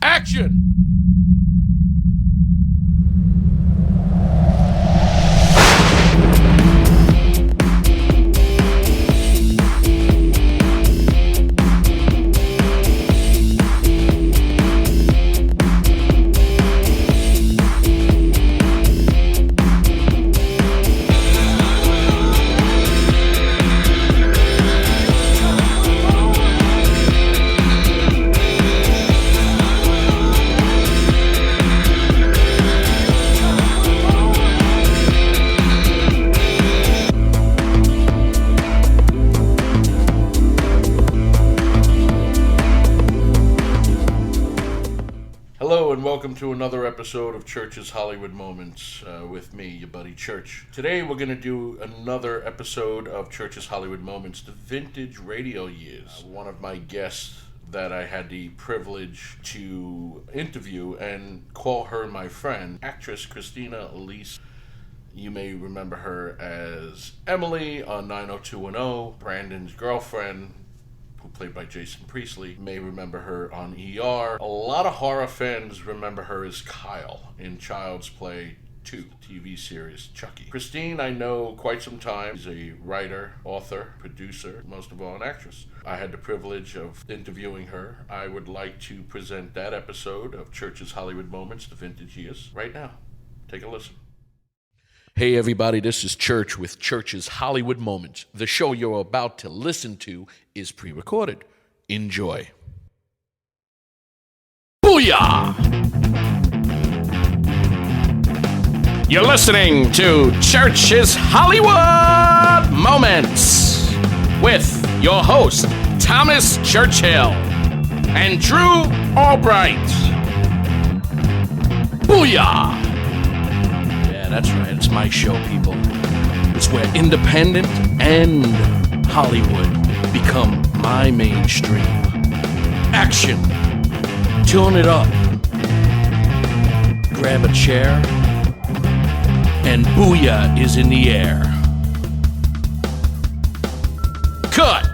Action! Hello and welcome to another episode of Church's Hollywood Moments with me, your buddy Church. Today we're going to do another episode of Church's Hollywood Moments, the vintage radio years. One of my guests that I had the privilege to interview and call her my friend, actress Christine Elise. You may remember her as Emily on 90210, Brandon's girlfriend, who played by Jason Priestley. You may remember her on ER. A lot of horror fans remember her as Kyle in Child's Play 2 TV series Chucky. Christine, I know quite some time. She's a writer, author, producer, most of all an actress. I had the privilege of interviewing her. I would like to present that episode of Church's Hollywood Moments, the vintage years, right now. Take a listen. Hey everybody, this is Church with Church's Hollywood Moments. The show you're about to listen to is pre-recorded. Enjoy. Booyah! You're listening to Church's Hollywood Moments with your host, Thomas Churchill and Drew Albright. Booyah! That's right, it's my show, people. It's where independent and Hollywood become my mainstream. Action! Tune it up. Grab a chair, and booyah is in the air. Cut!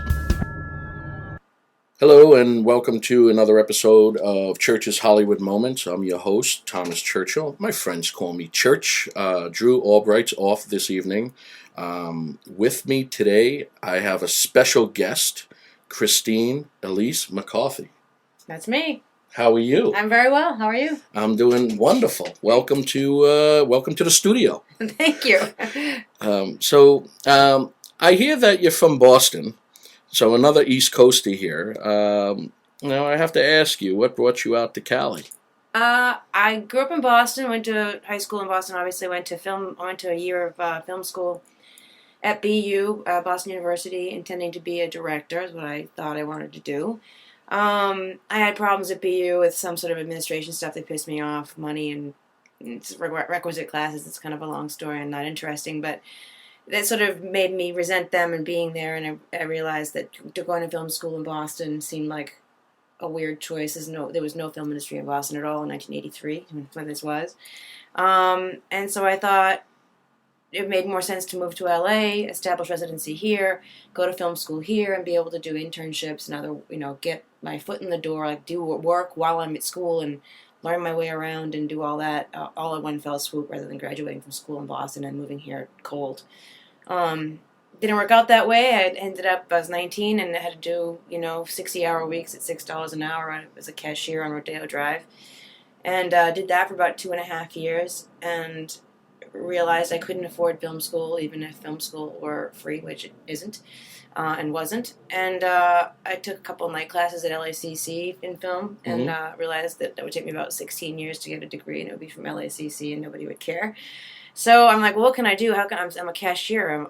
Hello and welcome to another episode of Church's Hollywood Moments. I'm your host, Thomas Churchill. My friends call me Church. Drew Albright's off this evening. With me today, I have a special guest, Christine Elise McCarthy. That's me. How are you? I'm very well. How are you? I'm doing wonderful. Welcome to the studio. Thank you. I hear that you're from Boston. So another East Coaster here. Now I have to ask you, what brought you out to Cali? I grew up in Boston, went to high school in Boston, obviously went to a year of film school at BU, Boston University, intending to be a director, is what I thought I wanted to do. I had problems at BU with some sort of administration stuff that pissed me off, money and requisite classes. It's kind of a long story and not interesting, but that sort of made me resent them and being there, and I realized that going to film school in Boston seemed like a weird choice. There was no film industry in Boston at all in 1983, when this was. And so I thought it made more sense to move to LA, establish residency here, go to film school here, and be able to do internships and get my foot in the door, like do work while I'm at school and learn my way around and do all that all in one fell swoop rather than graduating from school in Boston and moving here cold. Didn't work out that way. I was 19 and I had to do, 60-hour weeks at $6 an hour as a cashier on Rodeo Drive. And did that for about 2.5 years and realized I couldn't afford film school, even if film school were free, which it isn't and wasn't. And I took a couple night classes at LACC in film and realized that would take me about 16 years to get a degree and it would be from LACC and nobody would care. So I'm like, well, what can I do? How can I'm a cashier?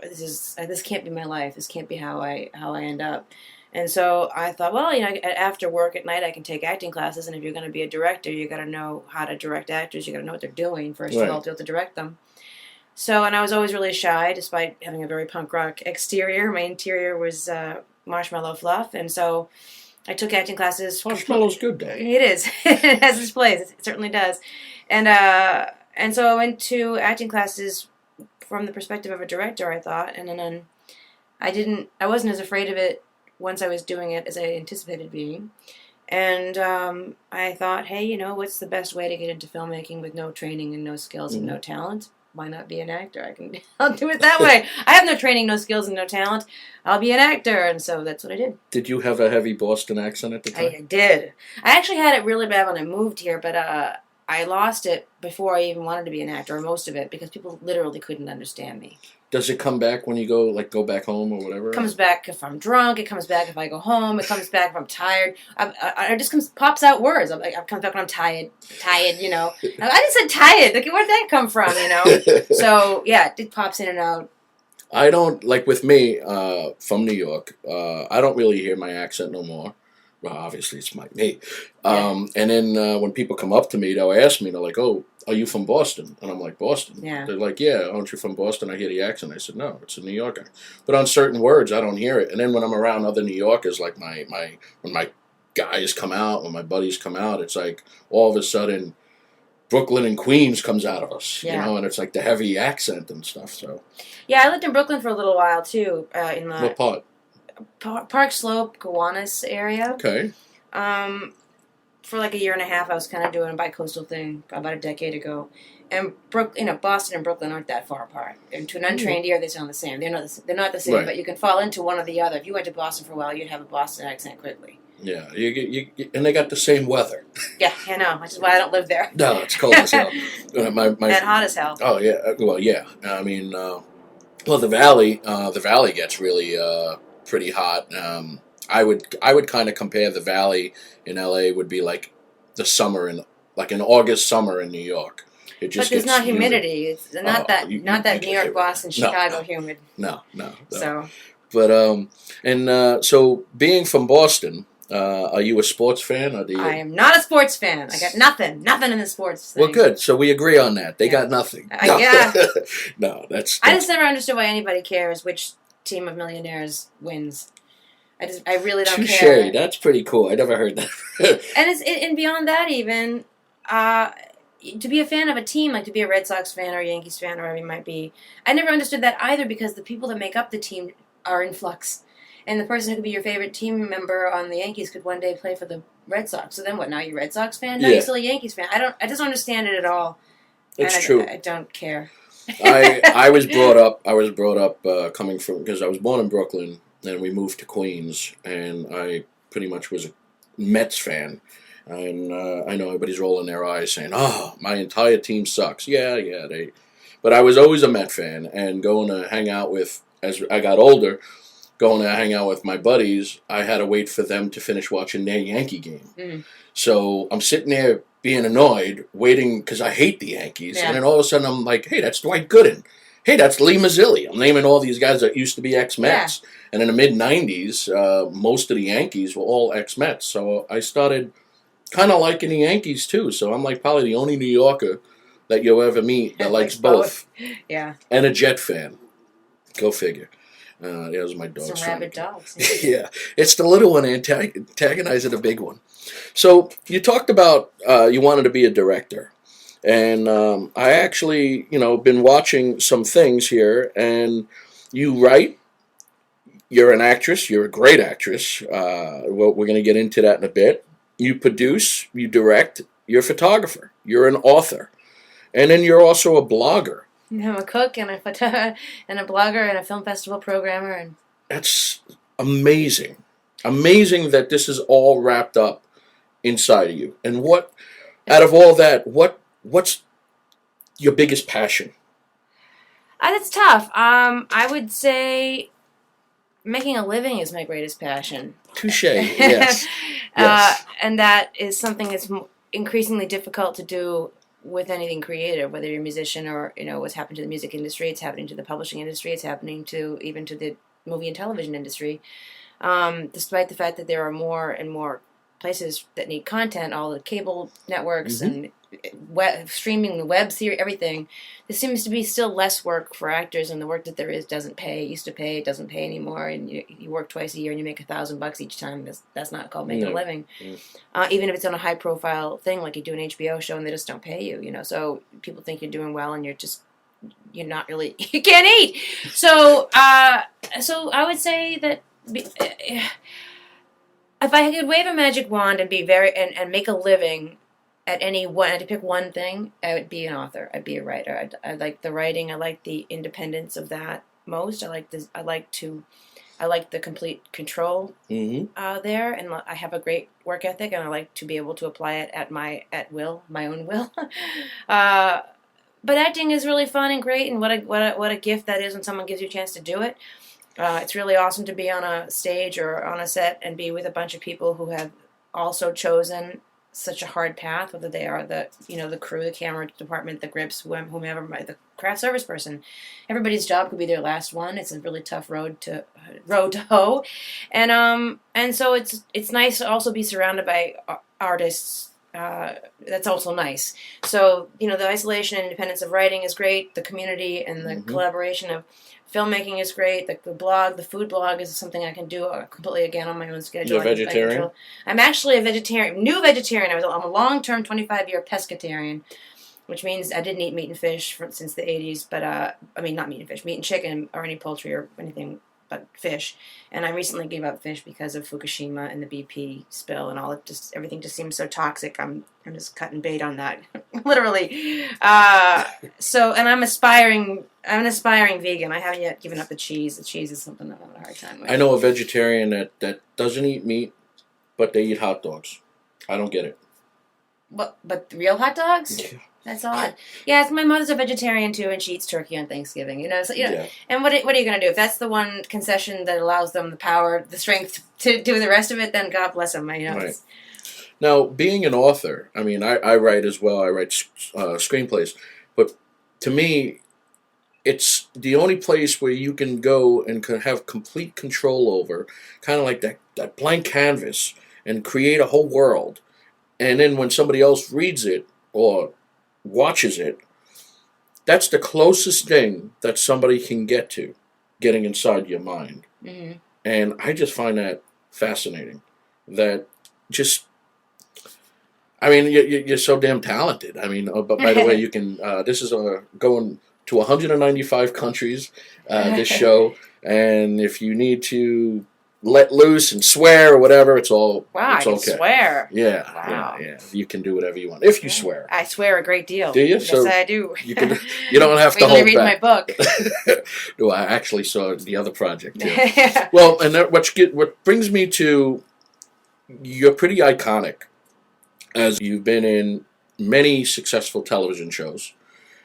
This can't be my life. This can't be how I end up. And so I thought, well, after work at night, I can take acting classes. And if you're going to be a director, you got to know how to direct actors. You got to know what they're doing first of all to be able to direct them. So, and I was always really shy, despite having a very punk rock exterior. My interior was marshmallow fluff, and so I took acting classes. Marshmallow's good, though. It is. It has its place. It certainly does. And so I went to acting classes from the perspective of a director, I thought, and then I wasn't as afraid of it once I was doing it as I anticipated being. And I thought, hey, what's the best way to get into filmmaking with no training and no skills and no talent? Why not be an actor? I'll do it that way. I have no training, no skills, and no talent. I'll be an actor, and so that's what I did. Did you have a heavy Boston accent at the time? I did. I actually had it really bad when I moved here, but I lost it before I even wanted to be an actor, or most of it, because people literally couldn't understand me. Does it come back when you go back home or whatever? It comes back if I'm drunk. It comes back if I go home. It comes back if I'm tired. It just pops out words. It comes back when I'm tired. I just said tired. Like, where'd that come from, So, yeah, it pops in and out. I don't, like with me, from New York, I don't really hear my accent no more. Well, obviously it's me. And then when people come up to me, they'll ask me, they're like, oh, are you from Boston? And I'm like, Boston? Yeah. They're like, yeah, aren't you from Boston? I hear the accent. I said, no, it's a New Yorker. But on certain words, I don't hear it. And then when I'm around other New Yorkers, like when my guys come out, when my buddies come out, it's like all of a sudden Brooklyn and Queens comes out of us, and it's like the heavy accent and stuff. So. Yeah, I lived in Brooklyn for a little while, too. In the What part? Park Slope, Gowanus area. Okay. For like a year and a half, I was kind of doing a bi-coastal thing about a decade ago. And Boston and Brooklyn aren't that far apart. And to an untrained ear, they sound the same. They're not the same, right. But you can fall into one or the other. If you went to Boston for a while, you'd have a Boston accent quickly. Yeah, and they got the same weather. Yeah, I know, which is why I don't live there. No, it's cold as hell. And hot as hell. Oh yeah, well yeah. I mean, the valley gets really pretty hot. I would kind of compare the valley in LA would be like the summer an August summer in New York. It just but there's not humidity. It's not that New York, Boston, Chicago humid. No. So. But so being from Boston, are you a sports fan or do you? I am not a sports fan. I got nothing in the sports thing. Well, good. So we agree on that. They got nothing. Yeah. No, that's. I just never understood why anybody cares which team of millionaires wins. I really don't care. Touché. That's pretty cool. I never heard that. and beyond that, even to be a fan of a team, like to be a Red Sox fan or a Yankees fan or whatever you might be, I never understood that either because the people that make up the team are in flux. And the person who could be your favorite team member on the Yankees could one day play for the Red Sox. So then what? Now you're a Red Sox fan? No, you're still a Yankees fan. I just don't understand it at all. It's true. I don't care. I was brought up coming from, because I was born in Brooklyn and we moved to Queens, and I pretty much was a Mets fan. And I know everybody's rolling their eyes saying, "Oh, my entire team sucks." Yeah, but I was always a Met fan, and going to hang out with, as I got older, going to hang out with my buddies, I had to wait for them to finish watching their Yankee game. Mm. So I'm sitting there being annoyed, waiting, because I hate the Yankees, and then all of a sudden I'm like, hey, that's Dwight Gooden. Hey, that's Lee Mazzilli. I'm naming all these guys that used to be ex-Mets. Yeah. And in the mid-'90s, most of the Yankees were all ex-Mets. So I started kind of liking the Yankees, too. So I'm like probably the only New Yorker that you'll ever meet that likes both. Yeah. And a Jet fan. Go figure. There's my dog. Some rabid dogs. Yeah. It's the little one antagonizing the big one. So you talked about you wanted to be a director. And I actually, been watching some things here, and you write. You're an actress. You're a great actress. We're going to get into that in a bit. You produce. You direct. You're a photographer. You're an author. And then you're also a blogger. I'm a cook and a blogger and a film festival programmer. That's amazing. Amazing that this is all wrapped up inside of you. And out of all that, what's your biggest passion? That's tough. I would say making a living is my greatest passion. Touché, yes. Yes. And that is something that's increasingly difficult to do with anything creative, whether you're a musician or, what's happened to the music industry, it's happening to the publishing industry, it's happening even to the movie and television industry. Despite the fact that there are more and more places that need content, all the cable networks and streaming, the web series, everything, there seems to be still less work for actors, and the work that there is doesn't pay. It used to pay, it doesn't pay anymore, and you work twice a year and you make $1,000 each time. That's not called making a living. Even if it's on a high profile thing, like you do an HBO show and they just don't pay you, so people think you're doing well and you're not really, you can't eat. So I would say that If I could wave a magic wand and be and make a living at any one, I had to pick one thing, I would be an author. I'd be a writer. I like the writing. I like the independence of that most. I like this. I like the complete control there, and I have a great work ethic, and I like to be able to apply it at my own will. But acting is really fun and great, and what a gift that is when someone gives you a chance to do it. It's really awesome to be on a stage or on a set and be with a bunch of people who have also chosen such a hard path, whether they are the crew, the camera department, the grips, whomever, the craft service person. Everybody's job could be their last one. It's a really tough road to hoe, and so it's nice to also be surrounded by artists. That's also nice. So the isolation and independence of writing is great. The community and the collaboration of filmmaking is great. The food blog is something I can do completely again on my own schedule. You're a vegetarian? I'm actually a new vegetarian. I'm a long-term 25-year pescatarian, which means I didn't eat meat and fish since the 80s. But not meat and fish, meat and chicken or any poultry or anything but fish. And I recently gave up fish because of Fukushima and the BP spill and all. Everything just seems so toxic. I'm just cutting bait on that, literally. And I'm an aspiring vegan. I haven't yet given up the cheese. The cheese is something I'm having a hard time with. I know a vegetarian that doesn't eat meat, but they eat hot dogs. I don't get it. What? But real hot dogs? Yeah. That's odd. Yeah, my mother's a vegetarian too, and she eats turkey on Thanksgiving. Yeah. And what are you going to do? If that's the one concession that allows them the power, the strength to do the rest of it, then God bless them. Right. Now, being an author, I write as well. I write screenplays, but to me, it's the only place where you can go and have complete control over, kind of like that blank canvas, and create a whole world. And then when somebody else reads it or watches it, that's the closest thing that somebody can get to getting inside your mind. Mm-hmm. And I just find that fascinating. That just, you're so damn talented. But by the way, you can, this is going to 195 countries, this show. And if you need to let loose and swear or whatever, it's all wow. It's I can swear. Yeah, wow. Yeah. You can do whatever you want if you swear. I swear a great deal. Do you? Yes, I do. You don't have to hold read back. my book. No, I actually saw the other project too. Well, and what brings me to, you're pretty iconic, as you've been in many successful television shows.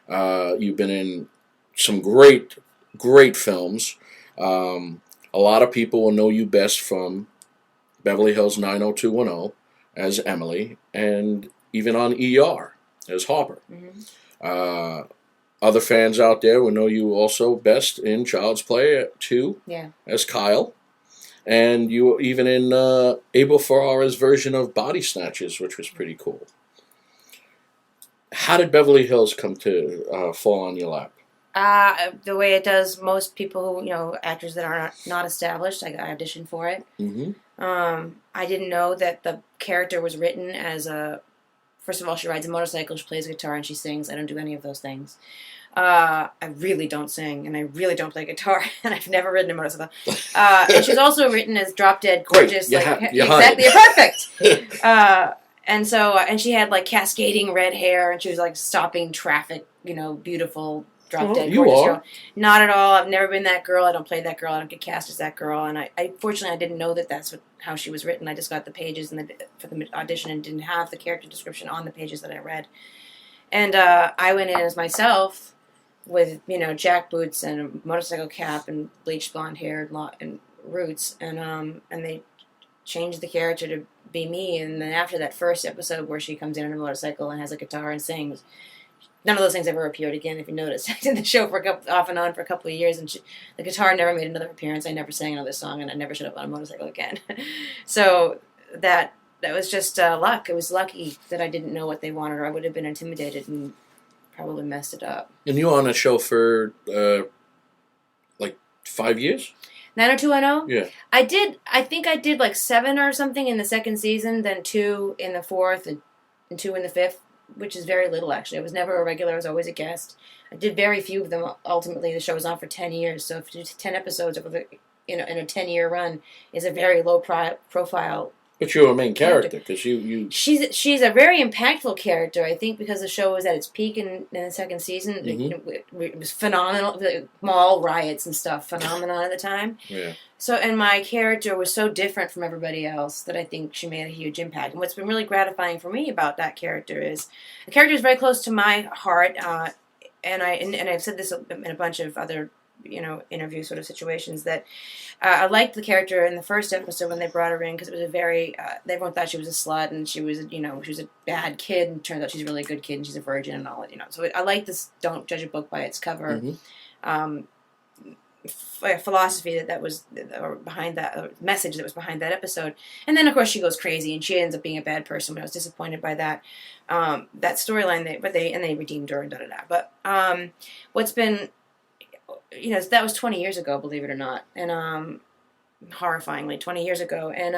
You've been in some great films. A lot of people will know you best from Beverly Hills 90210 as Emily, and even on ER as Harper. Mm-hmm. Other fans out there will know you also best in Child's Play 2 as Kyle. And you were even in Abel Ferrara's version of Body Snatchers, which was pretty cool. How did Beverly Hills come to fall on your lap? The way it does most people who, actors that are not established, I auditioned for it. Mm-hmm. I didn't know that the character was written as first of all, she rides a motorcycle, she plays guitar, and she sings. I don't do any of those things. I really don't sing, and I really don't play guitar, and I've never ridden a motorcycle. And she's also written as drop dead gorgeous, exactly perfect. And so, and she had cascading red hair, and she was stopping traffic, beautiful. Drop dead gorgeous girl. Not at all. I've never been that girl. I don't play that girl. I don't get cast as that girl. And I fortunately, I didn't know that that's how she was written. I just got the pages for the audition and didn't have the character description on the pages that I read. And I went in as myself with, jack boots and a motorcycle cap and bleached blonde hair and roots. And they changed the character to be me. And then after that first episode where she comes in on a motorcycle and has a guitar and sings, none of those things ever appeared again, if you noticed. I did the show off and on for a couple of years, and the guitar never made another appearance. I never sang another song, and I never showed up on a motorcycle again. So that was just luck. It was lucky that I didn't know what they wanted, or I would have been intimidated and probably messed it up. And you were on a show for 5 years? 90210? Yeah. I think I did 7 or something in the second season, then 2 in the fourth, and 2 in the fifth. Which is very little, actually. I was never a regular. I was always a guest. I did very few of them. Ultimately, the show was on for 10 years. So if you do 10 episodes over in a 10-year run is a very low profile But you're a main character because you. She's a very impactful character. I think because the show was at its peak in the second season. It was phenomenal. The mall riots and stuff, phenomenon at the time. Yeah. So, and my character was so different from everybody else that I think she made a huge impact. And what's been really gratifying for me about that character is the character is very close to my heart. And I've said this in a bunch of other interview sort of situations that I liked the character in the first episode when they brought her in because it was a very everyone thought she was a slut and she was a bad kid, and it turns out she's a really good kid and she's a virgin and all that. So I like this don't judge a book by its cover philosophy that was behind that message that was behind that episode. And then of course she goes crazy and she ends up being a bad person. But I was disappointed by that storyline. They redeemed her and But what's been that was 20 years ago, believe it or not, and horrifyingly 20 years ago, and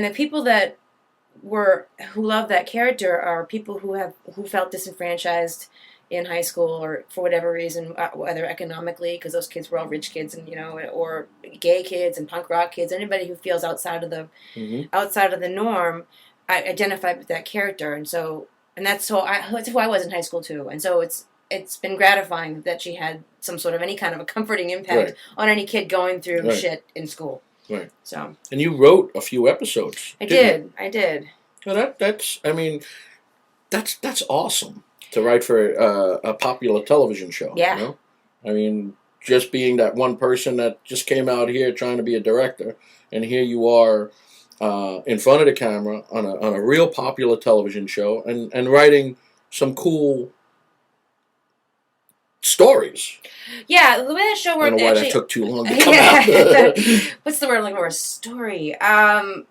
the people who love that character are people who felt disenfranchised in high school or for whatever reason, whether economically because those kids were all rich kids and or gay kids and punk rock kids, anybody who feels outside of the norm, I identified with that character, and that's who I was in high school too, and so it's been gratifying that she had some sort of any kind of a comforting impact on any kid going through shit in school. Right. So. And you wrote a few episodes. I did. Well, that's awesome to write for a popular television show. Yeah. I mean, just being that one person that just came out here trying to be a director, and here you are in front of the camera on a real popular television show and writing some cool stories. Yeah, the way that show worked. I don't know why that took too long to come out. What's the word I'm looking for? A story. I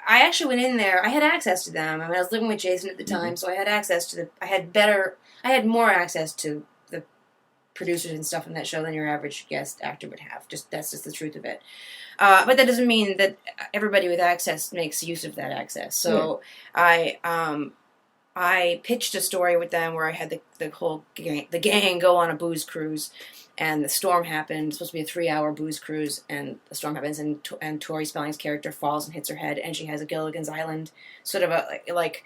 actually went in there. I had access to them. I mean, I was living with Jason at the time, so I had access to I had more access to the producers and stuff in that show than your average guest actor would have. That's just the truth of it. But that doesn't mean that everybody with access makes use of that access. So I pitched a story with them where I had the whole gang go on a booze cruise, and the storm happened. It's supposed to be a 3-hour booze cruise, and the storm happens, and Tori Spelling's character falls and hits her head, and she has a Gilligan's Island sort of a like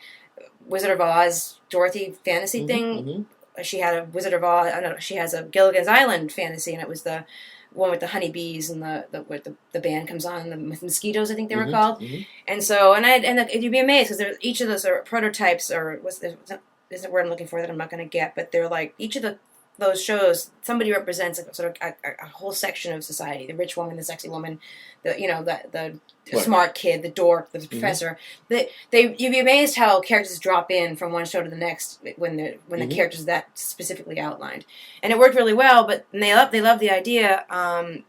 Wizard of Oz Dorothy fantasy thing. She had a Wizard of Oz. I don't know. She has a Gilligan's Island fantasy, and it was the one with the honeybees and the band comes on, the mosquitoes, I think they were called. And so, you'd be amazed because each of those are prototypes, or there's a word I'm looking for that I'm not going to get, but they're like each of those shows, somebody represents a whole section of society: the rich woman, the sexy woman, the smart kid, the dork, the professor. You'd be amazed how characters drop in from one show to the next when the characters that specifically outlined, and it worked really well. But they love the idea.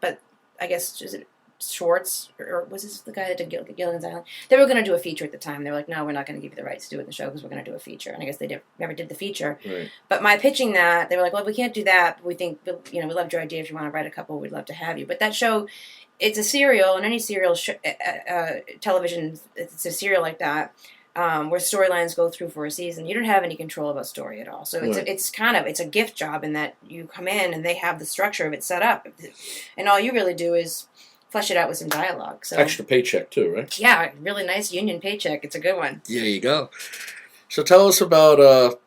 But I guess is it Schwartz or was this the guy that did Gilligan's Island? They were going to do a feeture at the time. They were like, no, we're not going to give you the rights to do it in the show because we're going to do a feature. And I guess they never did the feature. Right. But my pitching that, they were like, well, we can't do that. But we think, we loved your idea. If you want to write a couple, we'd love to have you. But that show, it's a serial, and any serial television, it's a serial like that, where storylines go through for a season. You don't have any control about story at all. So it's a gift job in that you come in and they have the structure of it set up, and all you really do is flesh it out with some dialogue. So extra paycheck too, right? Yeah, really nice union paycheck. It's a good one. There you go. So tell us about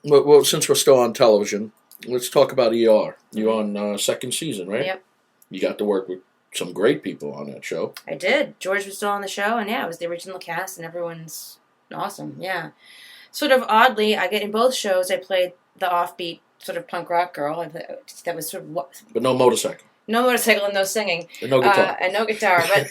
well, since we're still on television, let's talk about ER. You're on second season, right? Yep. You got to work with some great people on that show. I did. George was still on the show, and it was the original cast, and everyone's awesome. Yeah. Sort of oddly, in both shows, I played the offbeat sort of punk rock girl. That was sort of But no motorcycle. No motorcycle and no singing. And no guitar.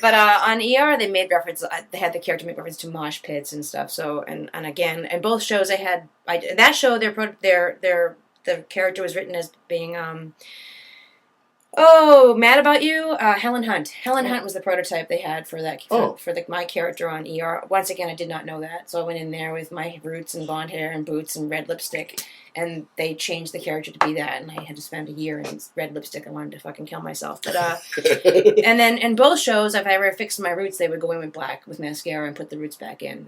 But on ER, they made reference. They had the character make reference to mosh pits and stuff. So and again, in both shows, that show the character was written as being Mad About You, Helen Hunt. Helen Hunt was the prototype they had for that my character on ER. Once again, I did not know that, so I went in there with my roots and blonde hair and boots and red lipstick, and they changed the character to be that, and I had to spend a year in red lipstick. I wanted to fucking kill myself. But and then in both shows, if I ever fixed my roots, they would go in with black with mascara and put the roots back in.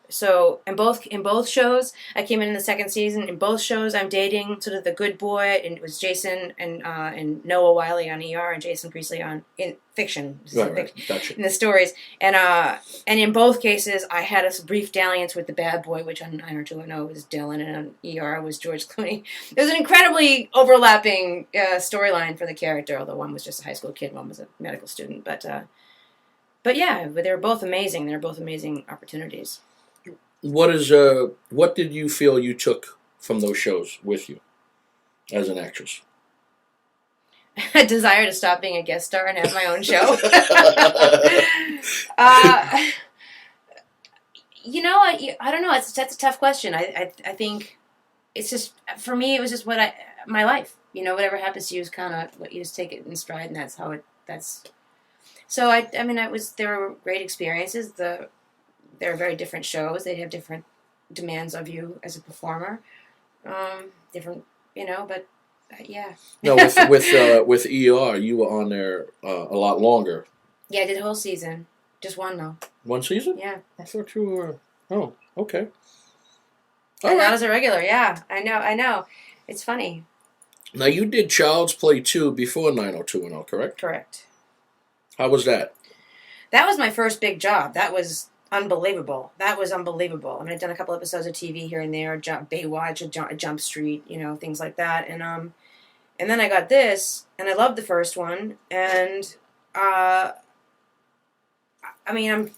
So in both shows, I came in the second season. In both shows, I'm dating sort of the good boy, and it was Jason and Noah Wiley on ER and Jason Priestley in fiction. Right. Gotcha. In the stories, and in both cases, I had a brief dalliance with the bad boy, which on 90210 was Dylan, and on ER was George Clooney. It was an incredibly overlapping storyline for the character, although one was just a high school kid, one was a medical student. But yeah, they were both amazing. They were both amazing opportunities. What did you feel you took from those shows with you as an actress? A desire to stop being a guest star and have my own show. I don't know. That's a tough question. I think it's just, for me, it was just my life. Whatever happens to you is kind of what you just take it in stride, and that's how So they were great experiences. They were very different shows. They have different demands of you as a performer. But yeah. No, with ER, you were on there a lot longer. Yeah, I did the whole season. Just one though. One season? Yeah. I thought you were. Oh, okay. Not as a regular. Yeah, I know. It's funny. Now you did Child's Play 2 before 90210, correct? Correct. How was that? That was my first big job. That was unbelievable. I'd done a couple episodes of TV here and there, Baywatch, Jump Street, things like that. And then I got this, and I loved the first one. And I wanted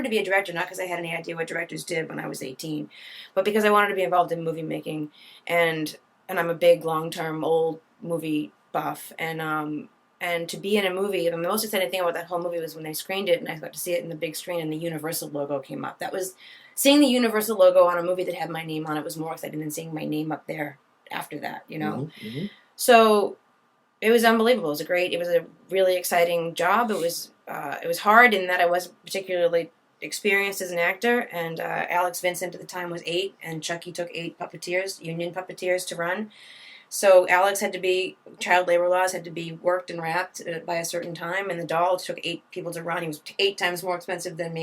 to be a director, not because I had any idea what directors did when I was 18, but because I wanted to be involved in movie making, and I'm a big long-term old movie buff, and to be in a movie, the most exciting thing about that whole movie was when they screened it and I got to see it in the big screen and the Universal logo came up. That was, seeing the Universal logo on a movie that had my name on it was more exciting than seeing my name up there after that, Mm-hmm. So it was unbelievable. It was a really exciting job. It was hard in that I wasn't particularly experienced as an actor, and Alex Vincent at the time was 8, and CHUCKY took 8 union puppeteers to run. So Alex child labor laws had to be worked and wrapped by a certain time, and the doll took 8 people to run. He was 8 times more expensive than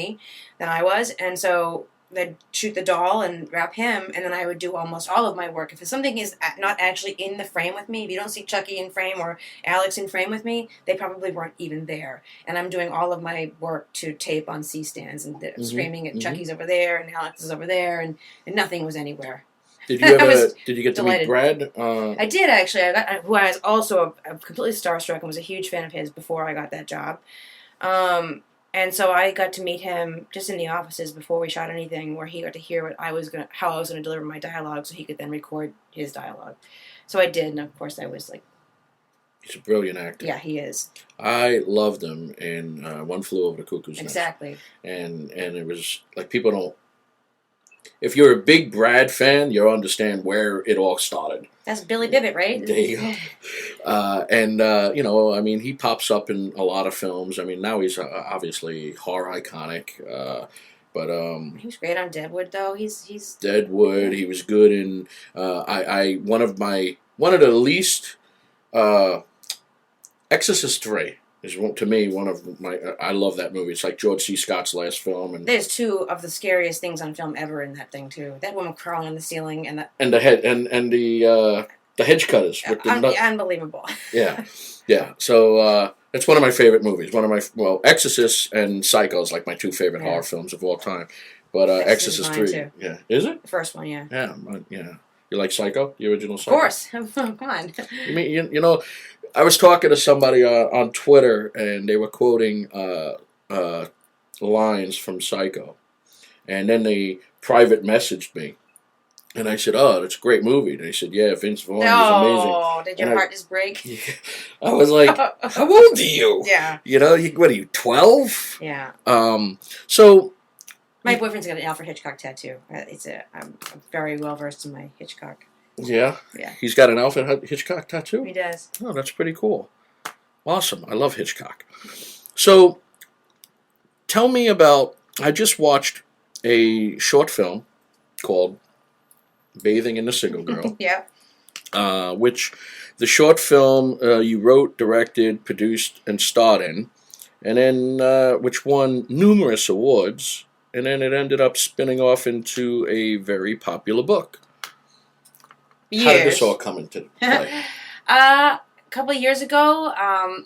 I was, and so they'd shoot the doll and wrap him, and then I would do almost all of my work. If something is not actually in the frame with me, if you don't see CHUCKY in frame or Alex in frame with me, they probably weren't even there. And I'm doing all of my work to tape on C-stands and screaming at CHUCKY's over there and Alex is over there, and nothing was anywhere. Did you get to meet Brad? I did, actually. Who I was also completely starstruck and was a huge fan of his before I got that job. And so I got to meet him just in the offices before we shot anything, where he got to hear how I was going to deliver my dialogue, so he could then record his dialogue. So I did, and of course I was like... He's a brilliant actor. Yeah, he is. I loved him in One Flew Over the Cuckoo's Nest. Exactly. And it was like, people don't... If you're a big Brad fan, you'll understand where it all started. That's Billy Bibbit, right? There you go. He pops up in a lot of films. Now he's obviously horror iconic. But he was great on Deadwood, though. He's Deadwood. He was good in one of the least Exorcist 3. Is, to me, one of my... I love that movie. It's like George C. Scott's last film. And there's 2 of the scariest things on film ever in that thing, too. That woman crawling on the ceiling and the head and the hedge cutters. With the unbelievable. Yeah. So it's one of my favorite movies. Exorcist and Psycho is like my 2 favorite horror films of all time. But Exorcist 3. Too. Yeah. Is it? The first one, yeah. Yeah. You like Psycho? The original Psycho? Of course. Come on. I was talking to somebody on Twitter, and they were quoting lines from Psycho. And then they private messaged me. And I said, "Oh, that's a great movie." And they said, "Yeah, Vince Vaughn is amazing." Oh, did your heart just break? Yeah. I was like, "How old are you?" Yeah. What are you, 12? Yeah. So... My boyfriend's got an Alfred Hitchcock tattoo. I'm very well versed in my Hitchcock. Yeah? Yeah. He's got an Alfred Hitchcock tattoo? He does. Oh, that's pretty cool. Awesome. I love Hitchcock. So, tell me about... I just watched a short film called Bathing and the Single Girl. Yeah. Which the short film you wrote, directed, produced, and starred in, and then which won numerous awards, and then it ended up spinning off into a very popular book. Years. How did this all come into play? A couple of years ago,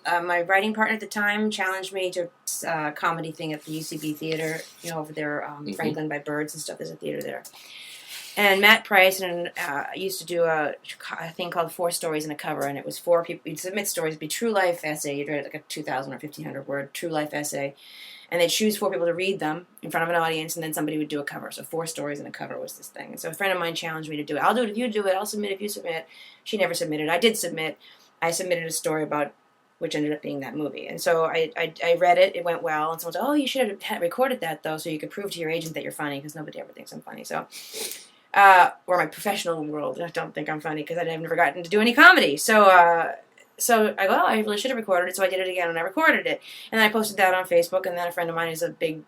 my writing partner at the time challenged me to a comedy thing at the UCB Theater, over there, Franklin by Birds and stuff. There's a theater there. And Matt Price used to do a thing called 4 Stories in a Cover, and it was 4 people. You'd submit stories, it'd be true life essay. You'd write like a 2,000 or 1,500 word true life essay, and they'd choose 4 people to read them in front of an audience, and then somebody would do a cover. So 4 stories in a cover was this thing. And so a friend of mine challenged me to do it. I'll do it if you do it. I'll submit if you submit. She never submitted. I did submit. I submitted a story about which ended up being that movie. And so I read it. It went well. And someone said, oh, you should have recorded that, though, so you could prove to your agent that you're funny, because nobody ever thinks I'm funny. So... or my professional world, I don't think I'm funny because I've never gotten to do any comedy. So I go, oh, I really should have recorded it. So I did it again and I recorded it. And then I posted that on Facebook. And then a friend of mine is a big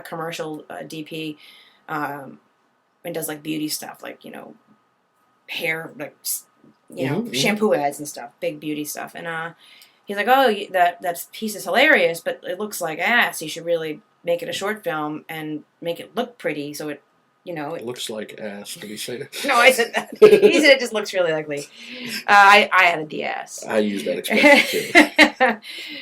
commercial DP and does like beauty stuff, like, hair, like, shampoo ads and stuff, big beauty stuff. And he's like, oh, that piece is hilarious, but it looks like ass. You should really make it a short film and make it look pretty so it, it looks like ass. Did he say that? No, I said that. He said it just looks really ugly. I added the ass. I use that expression too.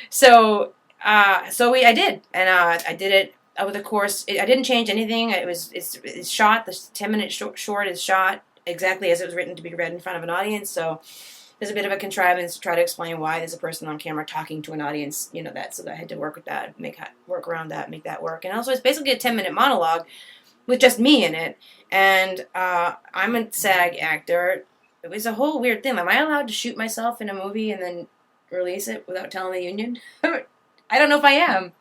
So I did, and I did it over the course. I didn't change anything. It's shot. The 10-minute short is shot exactly as it was written to be read in front of an audience. So there's a bit of a contrivance to try to explain why there's a person on camera talking to an audience. So I had to work with that, work around that, make that work. And also, it's basically a 10-minute monologue with just me in it, and I'm a SAG actor. It was a whole weird thing. Am I allowed to shoot myself in a movie and then release it without telling the union? I don't know if I am.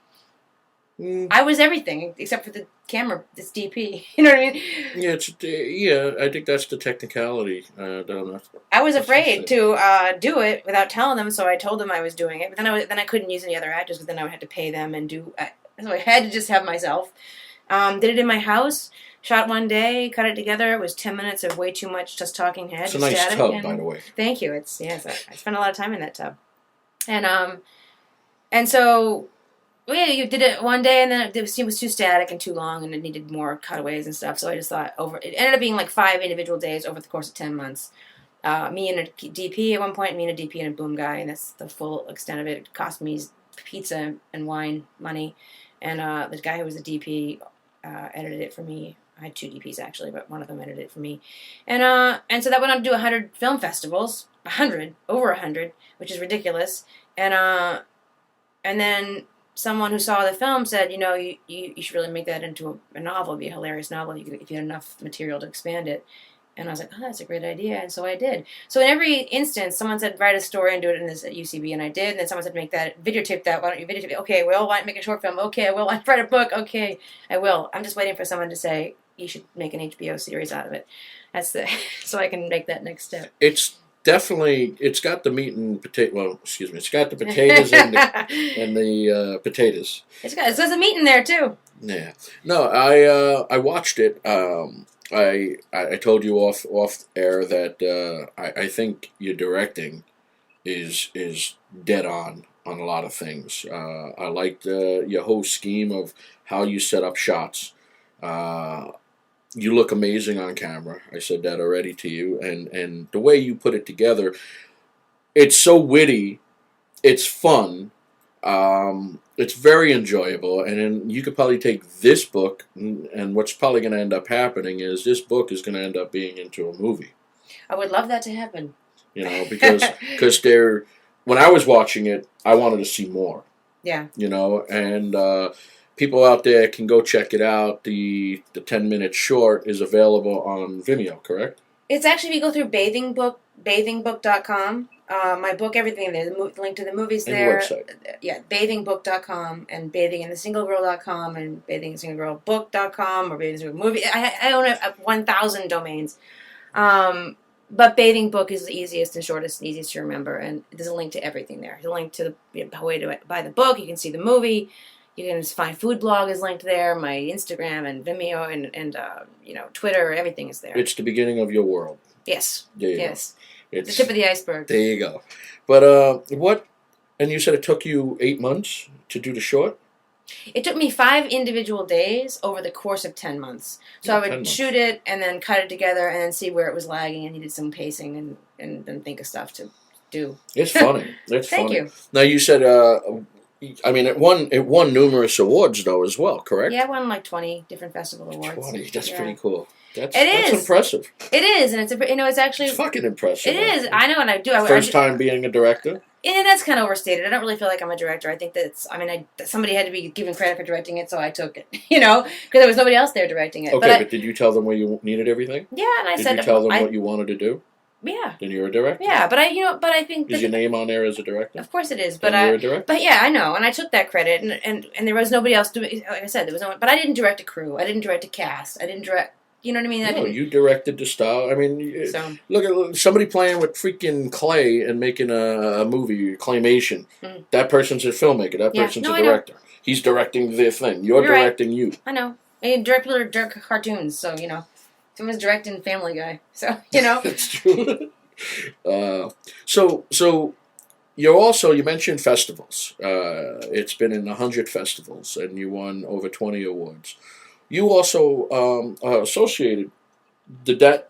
I was everything except for the camera, this DP. You know what I mean? Yeah, I think that's the technicality. I was afraid to do it without telling them, so I told them I was doing it. But then I couldn't use any other actors, because then I would have to pay them and do. So I had to just have myself. Did it in my house, shot one day, cut it together. It was 10 minutes of way too much just talking head. It's a nice tub, by the way. Thank you. I spent a lot of time in that tub. And so, you did it one day, and then it was too static and too long, and it needed more cutaways and stuff. So I just thought it ended up being like 5 individual days over the course of 10 months. Me and a DP at one point, me and a DP and a boom guy, and that's the full extent of it. It cost me pizza and wine money. And the guy who was a DP edited it for me. I had 2 DPs actually, but one of them edited it for me. And so that went on to do 100 film festivals, over 100, which is ridiculous. And then someone who saw the film said, you should really make that into a novel. It'd be a hilarious novel if you had enough material to expand it. And I was like, oh, that's a great idea. And so I did. So in every instance, someone said, write a story and do it in this at UCB. And I did. And then someone said, videotape that. Why don't you videotape it? Okay, I will. Make a short film. Okay, I will. I write a book. Okay, I will. I'm just waiting for someone to say, you should make an HBO series out of it. So I can make that next step. It's got the meat and potato. Well, excuse me. It's got the potatoes and the potatoes. There's a meat in there too. Yeah. No, I watched it. I told you off air that I think your directing is dead on a lot of things. I liked your whole scheme of how you set up shots. You look amazing on camera. I said that already to you, and the way you put it together, it's so witty, it's fun. It's very enjoyable, and then you could probably take this book, and what's probably going to end up happening is this book is going to end up being into a movie. I would love that to happen. Because when I was watching it, I wanted to see more. Yeah. And people out there can go check it out. The 10-minute short is available on Vimeo, correct? It's actually, if you go through bathingbook.com. My book, everything there. The link to the movies and there. The website. Yeah, bathingbook.com and bathingandtheSingleGirl.com and bathingandthesingleGirlbook.com or bathingandthesinglemovie. I own 1,000 domains. But Bathing Book is the easiest and shortest and easiest to remember, and there's a link to everything there. There's a link to the way to buy the book. You can see the movie. You can find food blog is linked there. My Instagram and Vimeo and Twitter, everything is there. It's the beginning of your world. Yes. There you yes. go. It's the tip of the iceberg. There you go. But what? And you said it took you 8 months to do the short? It took me 5 individual days over the course of 10 months. So I would shoot it and then cut it together and then see where it was lagging and needed some pacing and then think of stuff to do. It's funny. It's Thank funny. you. Now you said, it won numerous awards though as well, correct? Yeah, I won like 20 different festival awards. 20. That's pretty cool. That's impressive. It is, and it's actually fucking impressive. It is. I know, and I do. First time being a director. And that's kind of overstated. I don't really feel like I'm a director. I think that's. Somebody had to be given credit for directing it, so I took it. Because there was nobody else there directing it. Okay, but did you tell them where you needed everything? Yeah, and I said. Did you tell them what you wanted to do? Yeah. Then you're a director. Yeah, but I think. Is your name on there as a director? Of course it is, but you're a director. But yeah, I know, and I took that credit, and there was nobody else doing. Like I said, there was no one. But I didn't direct a crew. I didn't direct a cast. I didn't direct. You know what I mean? No, you directed the style. Look at somebody playing with freaking clay and making a movie, claymation. Mm. That person's a filmmaker. That person's a director. He's directing their thing. You're directing you. I know. I direct cartoons, so, someone's directing Family Guy. So, That's true. So you mentioned festivals. It's been in 100 festivals, and you won over 20 awards. You also associated. Did that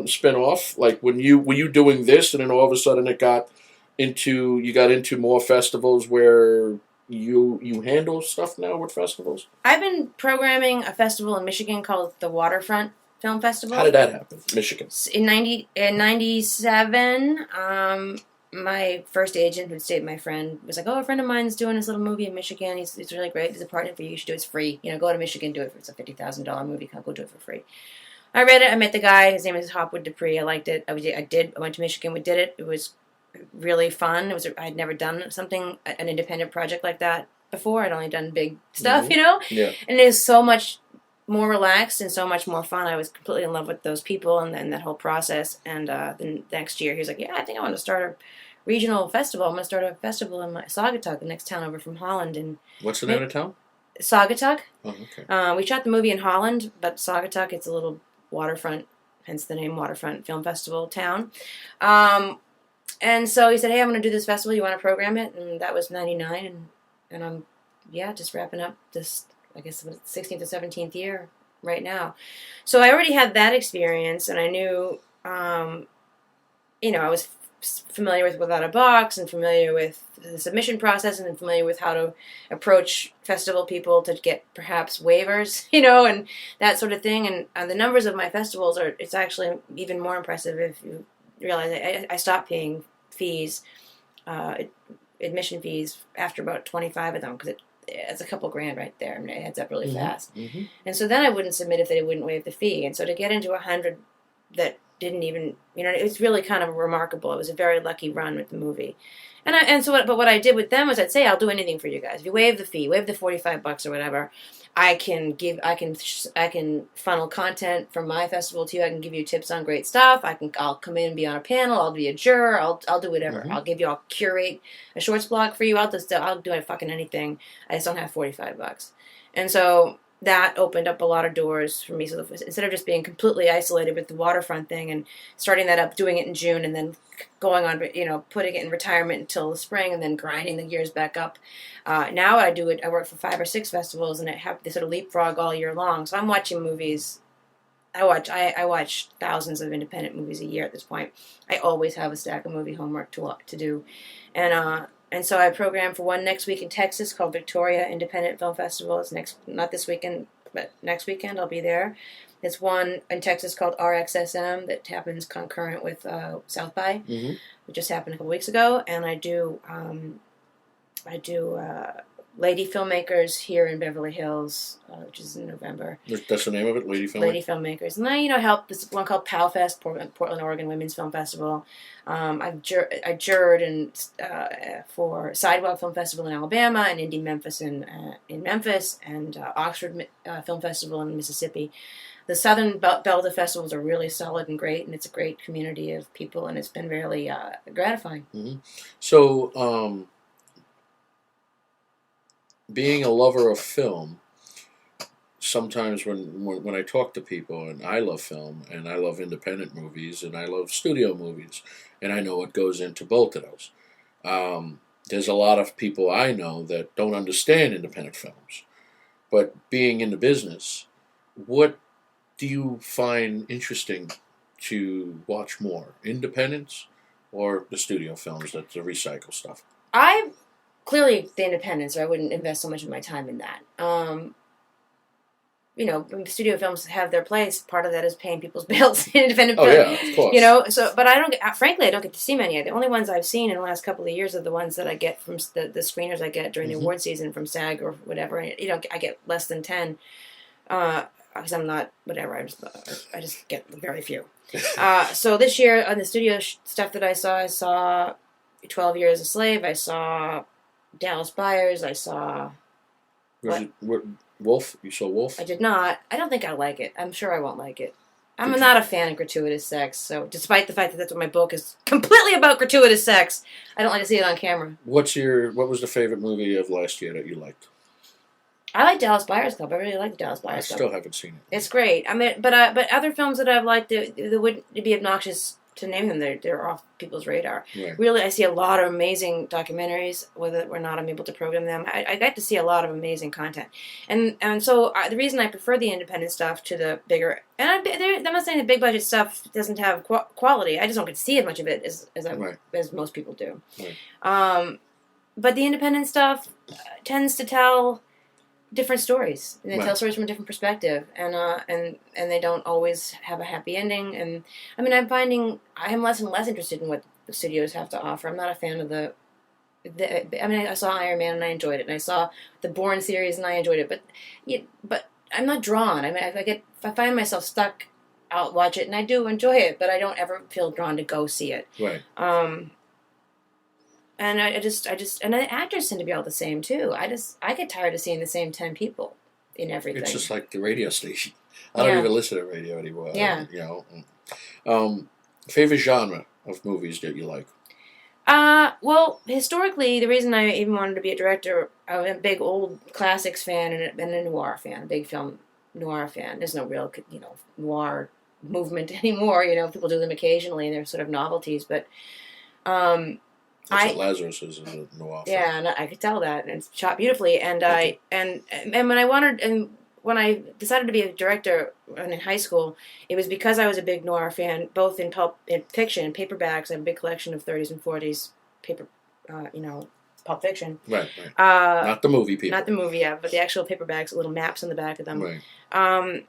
spin off? Like were you doing this, and then all of a sudden you got into more festivals where you handle stuff now with festivals? I've been programming a festival in Michigan called the Waterfront Film Festival. How did that happen, Michigan? In 97. My first agent, who'd stayed my friend, was like, a friend of mine's doing this little movie in Michigan. He's really great. He's a partner for you. You should do it. It's free. Go to Michigan, do it. It's a $50,000 movie. Go do it for free. I read it. I met the guy. His name is Hopwood Dupree. I liked it. I went to Michigan. We did it. It was really fun. I'd never done an independent project like that before. I'd only done big stuff, Yeah. And it was so much more relaxed and so much more fun. I was completely in love with those people and that whole process. And then next year, he was like, yeah, I think I want to start a regional festival. I'm going to start a festival in Saugatuck, the next town over from Holland. And what's the name of town? Saugatuck. Oh, okay. We shot the movie in Holland, but Saugatuck, it's a little waterfront, hence the name Waterfront Film Festival town. And so he said, hey, I'm going to do this festival. You want to program it? And that was 99. And I'm, just wrapping up this, I guess, 16th or 17th year right now. So I already had that experience, and I knew, I was familiar with Without a Box and familiar with the submission process and familiar with how to approach festival people to get perhaps waivers, and that sort of thing. And the numbers of my festivals it's actually even more impressive if you realize I stopped paying fees, admission fees after about 25 of them because it's a couple grand right there. It adds up really fast. Mm-hmm. And so then I wouldn't submit if they wouldn't waive the fee. And so to get into 100 that didn't even, it was really kind of remarkable. It was a very lucky run with the movie. But what I did with them was I'd say, I'll do anything for you guys. If you waive the fee, waive the $45 or whatever, I can funnel content from my festival to you. I can give you tips on great stuff. I'll come in and be on a panel. I'll be a juror. I'll do whatever. Mm-hmm. I'll curate a shorts blog for you. I'll do fucking anything. I just don't have $45. And so that opened up a lot of doors for me. So instead of just being completely isolated with the waterfront thing and starting that up, doing it in June and then going on, putting it in retirement until the spring and then grinding the gears back up. Now I work for 5 or 6 festivals and they sort of leapfrog all year long. So I'm watching movies. I watch thousands of independent movies a year at this point. I always have a stack of movie homework to do. And so I programmed for one next week in Texas called Victoria Independent Film Festival. It's not this weekend, but next weekend I'll be there. There's one in Texas called RXSM that happens concurrent with South by. Mm-hmm. It just happened a couple weeks ago. And I do Lady Filmmakers here in Beverly Hills, which is in November. That's the name of it, Lady Filmmakers? Lady Filmmakers. And then, help this one called PALFest, Portland, Oregon Women's Film Festival. I jurred for Sidewalk Film Festival in Alabama and Indie Memphis in Memphis and Oxford Film Festival in Mississippi. The Southern Belt of festivals are really solid and great, and it's a great community of people, and it's been really gratifying. Mm-hmm. So, being a lover of film, sometimes when I talk to people, and I love film, and I love independent movies, and I love studio movies, and I know what goes into both of those. There's a lot of people I know that don't understand independent films. But being in the business, what do you find interesting to watch more? Independents or the studio films, that's the recycle stuff? I clearly the independents, or I wouldn't invest so much of my time in that. When studio films have their place, part of that is paying people's bills in independent Oh, film. yeah, of course. But I don't, frankly, I don't get to see many. The only ones I've seen in the last couple of years are the ones that I get from the screeners I get during the award season from SAG or whatever. I get less than 10, because I'm not, whatever, I just get very few. So this year on the studio stuff that I saw 12 Years a Slave, I saw Dallas Buyers, I saw... Wolf? You saw Wolf? I did not. I don't think I like it. I'm sure I won't like it. I'm not a fan of gratuitous sex, so despite the fact that that's what my book is completely about, gratuitous sex, I don't like to see it on camera. What was the favorite movie of last year that you liked? I like Dallas Buyers Club. I really like the Dallas Buyers Club. I still haven't seen it. It's great. I mean, but other films that I've liked, that would be obnoxious to name them. They're off people's radar. Right. Really, I see a lot of amazing documentaries, whether or not I'm able to program them. I get to see a lot of amazing content. And so the reason I prefer the independent stuff to the bigger... And I'm not saying the big budget stuff doesn't have quality. I just don't get to see as much of it as most people do. Right. But the independent stuff tends to tell different stories, and they tell stories from a different perspective, and they don't always have a happy ending. And I mean, I'm less and less interested in what the studios have to offer. I'm not a fan of I saw Iron Man and I enjoyed it, and I saw the Bourne series and I enjoyed it, but I'm not drawn. I mean, if I find myself stuck, I'll watch it, and I do enjoy it, but I don't ever feel drawn to go see it. Right. And I just, and the actors tend to be all the same too. I get tired of seeing the same 10 people in everything. It's just like the radio station. I don't even listen to radio anymore. Yeah. Favorite genre of movies that you like? Well, historically, the reason I even wanted to be a director, I'm a big old classics fan and a noir fan, a big film noir fan. There's no real, noir movement anymore. People do them occasionally, and they're sort of novelties, but That's what Lazarus is a noir film. Yeah, and I could tell that, and it's shot beautifully. And when I decided to be a director in high school, it was because I was a big noir fan, both in fiction and paperbacks. I have a big collection of 30s and 40s paper, Pulp Fiction. Right. Not the movie people. Not the movie, yeah, but the actual paperbacks, little maps on the back of them. Right.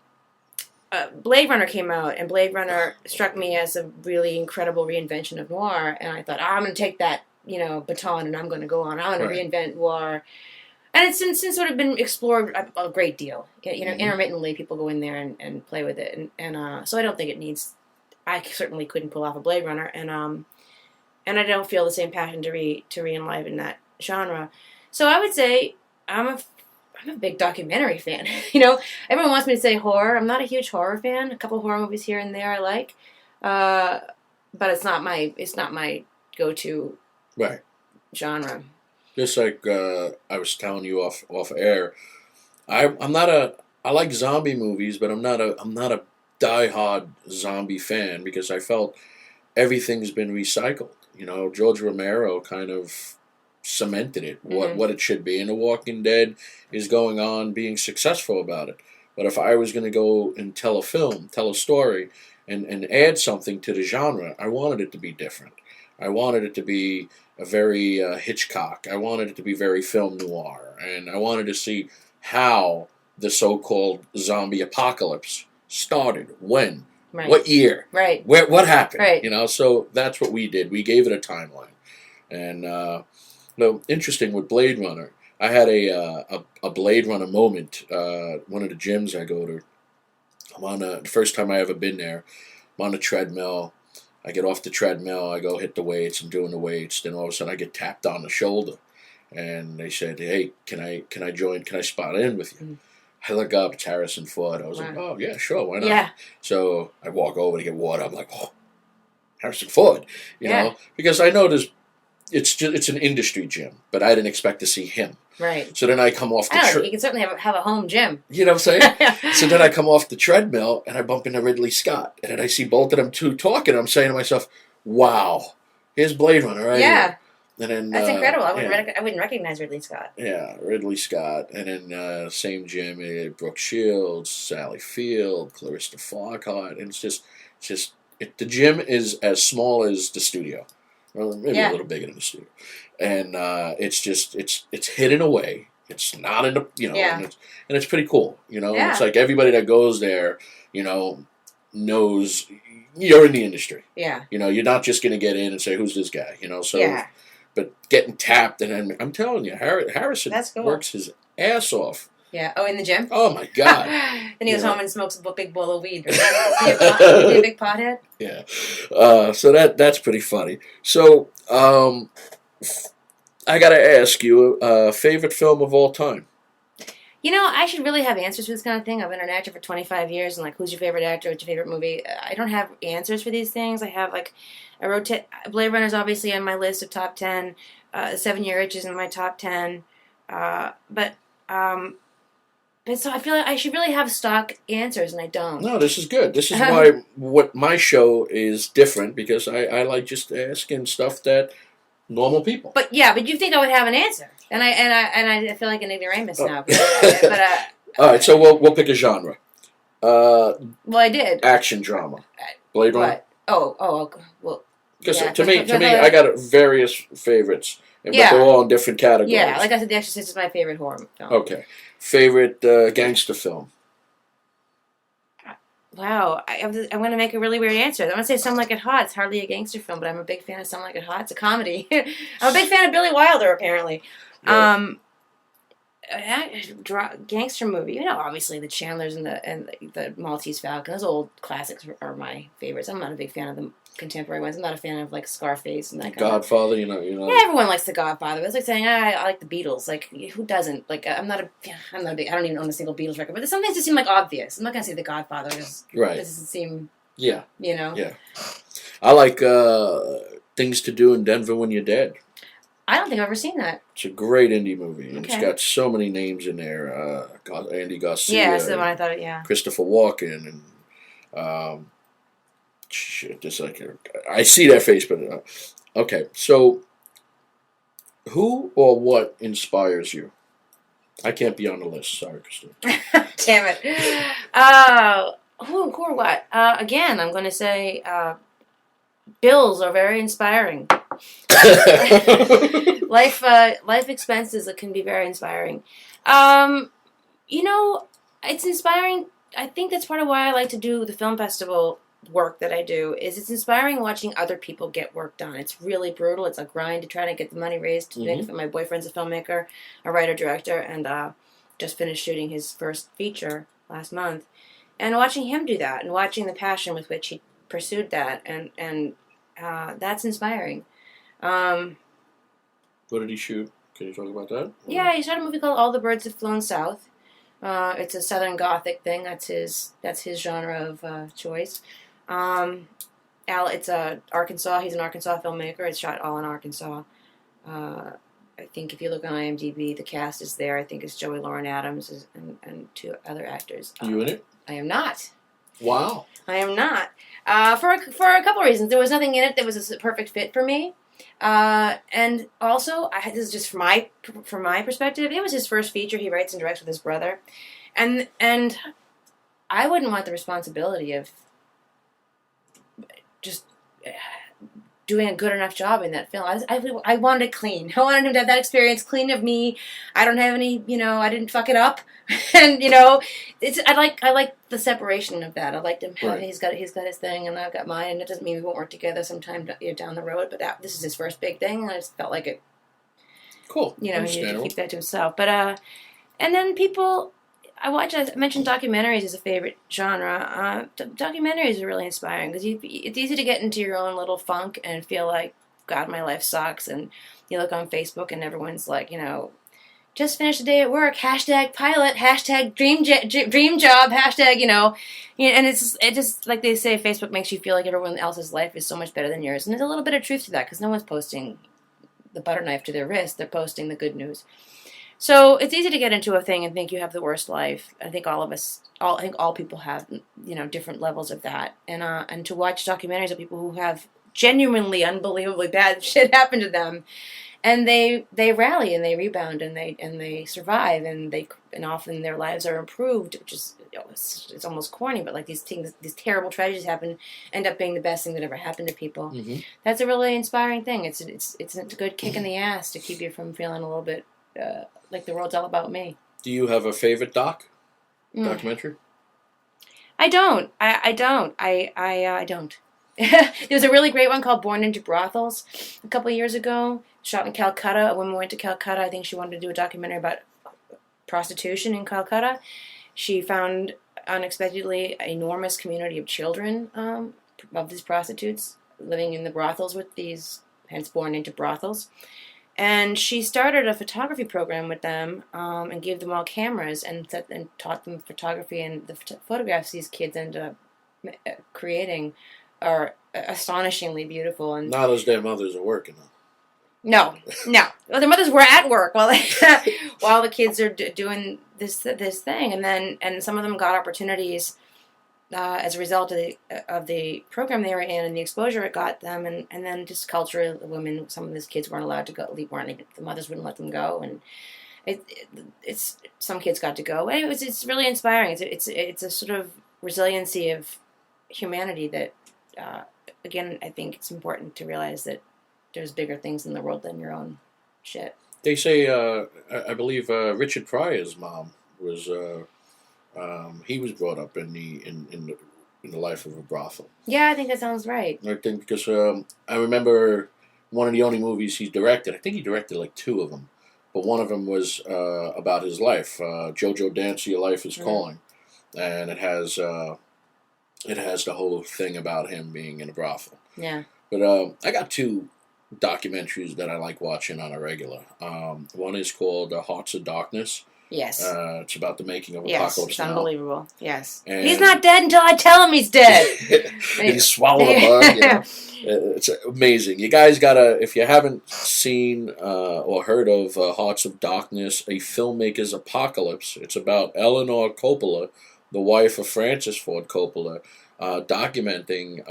Blade Runner came out, and Blade Runner struck me as a really incredible reinvention of noir, and I thought, I'm going to take that, baton, and I'm going to go on. I'm going to reinvent noir. And it's since sort of been explored a great deal. Intermittently, people go in there and play with it, and so I don't think it needs... I certainly couldn't pull off a Blade Runner, and I don't feel the same passion to re-enliven that genre. So I would say I'm a big documentary fan. Everyone wants me to say horror. I'm not a huge horror fan. A couple horror movies here and there I like, but it's not my go-to genre. Just like I was telling you off air, I like zombie movies, but I'm not a diehard zombie fan because I felt everything's been recycled. George Romero kind of cemented it, what it should be, and The Walking Dead is going on being successful about it. But if I was going to go and tell a story, and add something to the genre, I wanted it to be different. I wanted it to be a very Hitchcock. I wanted it to be very film noir, and I wanted to see how the so-called zombie apocalypse started, when, what year, what happened, So that's what we did. We gave it a timeline, and interesting with Blade Runner. I had a Blade Runner moment. One of the gyms I go to. I'm on the first time I ever been there. I'm on a treadmill. I get off the treadmill. I go hit the weights. I'm doing the weights. Then all of a sudden I get tapped on the shoulder, and they said, "Hey, can I join? Can I spot in with you?" I look up. It's Harrison Ford. I was like, "Oh yeah, sure, why not?" Yeah. So I walk over to get water. I'm like, "Oh, Harrison Ford," you know, because I know there's. it's an industry gym, but I didn't expect to see him. Right. So then I come off the you can certainly have a home gym. You know what I'm saying? So then I come off the treadmill and I bump into Ridley Scott. And then I see both of them two talking. I'm saying to myself, wow, here's Blade Runner right here. And then, that's incredible. I wouldn't recognize Ridley Scott. Yeah, Ridley Scott. And then same gym, Brooke Shields, Sally Field, Clarissa Farquhar. And the gym is as small as the studio. Well, maybe a little bigger than the studio. And it's hidden away. It's not in the, and it's pretty cool, Yeah. It's like everybody that goes there, knows you're in the industry. Yeah. You're not just going to get in and say, who's this guy, but getting tapped, and I'm telling you, Harrison works his ass off. Yeah. Oh, in the gym? Oh, my God. Then he goes home and smokes a big bowl of weed. Right? Is he a big pothead? Yeah. So that's pretty funny. So, I got to ask you, favorite film of all time? I should really have answers for this kind of thing. I've been an actor for 25 years, and who's your favorite actor? What's your favorite movie? I don't have answers for these things. I have I wrote Blade Runner's obviously on my list of top 10. 7 Year Itch is in my top 10. But so I feel like I should really have stock answers, and I don't. No, this is good. This is why what my show is different, because I like just asking stuff that normal people. But you think I would have an answer, and I feel like an ignoramus now. All right, so we'll pick a genre. Well, I did action drama. Blade Runner. Oh, well. Because to me, I got various favorites, but they're all in different categories. Yeah, like I said, The Exorcist is my favorite horror film. Okay, favorite gangster film. Wow, I'm going to make a really weird answer. I'm going to say Some Like It Hot. It's hardly a gangster film, but I'm a big fan of Some Like It Hot. It's a comedy. I'm a big fan of Billy Wilder, apparently. Right. Gangster movie. Obviously the Chandlers and the Maltese Falcon. Those old classics are my favorites. I'm not a big fan of the contemporary ones. I'm not a fan of Scarface and that kind Godfather, of. Yeah, everyone likes the Godfather. It's like saying I like the Beatles. Who doesn't? I'm not a big. I don't even own a single Beatles record. But sometimes it seems obvious. I'm not gonna say the Godfather because it doesn't seem. Yeah. Yeah. I like Things to Do in Denver When You're Dead. I don't think I've ever seen that. It's a great indie movie, and it's got so many names in there. Andy Garcia. Yeah, that's the one I thought. Yeah. Christopher Walken and I see that face, but okay. So, who or what inspires you? I can't be on the list. Sorry, Christine. Damn it. Who or what? Again, I'm going to say bills are very inspiring. Life expenses can be very inspiring. It's inspiring. I think that's part of why I like to do the film festival work that I do. Is it's inspiring watching other people get work done. It's really brutal. It's a grind to try to get the money raised to make it. My boyfriend's a filmmaker, a writer director, and just finished shooting his first feature last month. And watching him do that, and watching the passion with which he pursued that, and that's inspiring. What did he shoot? Can you talk about that? Yeah, he shot a movie called All the Birds Have Flown South. It's a Southern Gothic thing. That's his genre of choice. It's Arkansas. He's an Arkansas filmmaker. It's shot all in Arkansas. I think if you look on IMDb, the cast is there. I think it's Joey Lauren Adams and two other actors. You in it? I am not. Wow. I am not. For a couple of reasons. There was nothing in it that was a perfect fit for me. And also, this is just from my perspective. It was his first feature he writes and directs with his brother, and I wouldn't want the responsibility of just doing a good enough job in that film. I wanted it clean. I wanted him to have that experience clean of me. I don't have any, I didn't fuck it up, and I like the separation of that. I liked him having he's got his thing and I've got mine, and it doesn't mean we won't work together sometime down the road. But this is his first big thing, and I just felt like it. Cool. He needed to keep that to himself. But and then people. I mentioned documentaries as a favorite genre. Documentaries are really inspiring because it's easy to get into your own little funk and feel like, God, my life sucks. And you look on Facebook and everyone's like, just finished a day at work, #pilot, #dream job, and it's just like they say, Facebook makes you feel like everyone else's life is so much better than yours. And there's a little bit of truth to that because no one's posting the butter knife to their wrist. They're posting the good news. So it's easy to get into a thing and think you have the worst life. I think I think all people have, different levels of that. And to watch documentaries of people who have genuinely, unbelievably bad shit happen to them, and they rally and they rebound and they survive and often their lives are improved, which is it's almost corny, but like these terrible tragedies end up being the best thing that ever happened to people. Mm-hmm. That's a really inspiring thing. It's a good kick in the ass to keep you from feeling a little bit like the world's all about me. Do you have a favorite documentary? I don't. I don't. There was a really great one called Born into Brothels a couple of years ago. Shot in Calcutta. A woman went to Calcutta. I think she wanted to do a documentary about prostitution in Calcutta. She found unexpectedly an enormous community of children of these prostitutes living in the brothels with these, hence born into brothels. And she started a photography program with them and gave them all cameras and taught them photography. And the photographs these kids ended up creating are astonishingly beautiful. And now those damn mothers are working. No. Well, their mothers were at work while the kids are doing this thing, and some of them got opportunities as a result of the program they were in and the exposure it got them, and then just culturally, the women, some of these kids weren't allowed to go. The mothers wouldn't let them go, and it's some kids got to go. And it's really inspiring. It's a sort of resiliency of humanity that, again, I think it's important to realize that there's bigger things in the world than your own shit. They say, I believe Richard Pryor's mom was, he was brought up in the life of a brothel. Yeah, I think that sounds right. I think because I remember one of the only movies he directed. I think he directed like 2 of them, but one of them was about his life. Jojo Dance, Your Life is Calling, and it has the whole thing about him being in a brothel. Yeah. But I got 2 documentaries that I like watching on a regular. One is called Hearts of Darkness. Yes. It's about the making of Yes, Apocalypse it's Now. unbelievable. Yes. And he's not dead until I tell him he's dead. he swallowed a bug. It's amazing. You guys gotta, if you haven't seen or heard of Hearts of Darkness, A Filmmaker's Apocalypse, it's about Eleanor Coppola, the wife of Francis Ford Coppola, documenting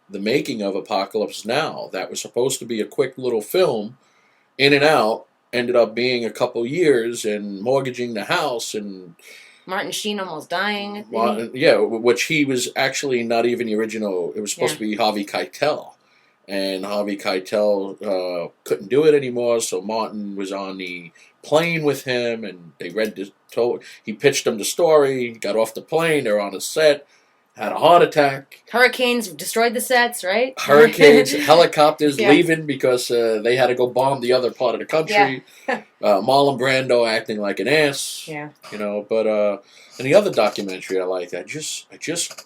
the making of Apocalypse Now. That was supposed to be a quick little film, in and out, ended up being a couple years and mortgaging the house and Martin Sheen almost dying. Yeah, which he was actually not even the original. It was supposed to be Harvey Keitel, and Harvey Keitel couldn't do it anymore. So Martin was on the plane with him, and they he pitched him the story. Got off the plane. They're on a set. Had a heart attack. Hurricanes destroyed the sets, right? Hurricanes, helicopters leaving because they had to go bomb the other part of the country. Yeah. Marlon Brando acting like an ass. Yeah. But and the other documentary I like, I just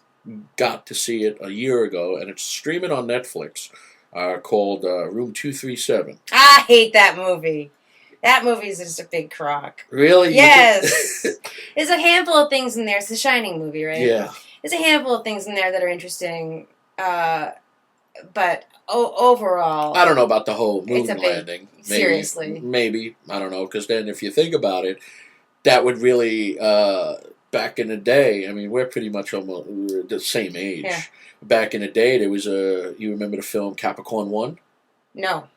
got to see it a year ago, and it's streaming on Netflix, called Room 237. I hate that movie. That movie is just a big crock. Really? Yes. There's a handful of things in there. It's the Shining movie, right? Yeah. There's a handful of things in there that are interesting, but overall, I don't know about the whole moon landing. Maybe, seriously. Maybe. I don't know, because then if you think about it, that would really, back in the day, I mean, we're pretty much almost the same age. Yeah. Back in the day, there was you remember the film Capricorn 1? No.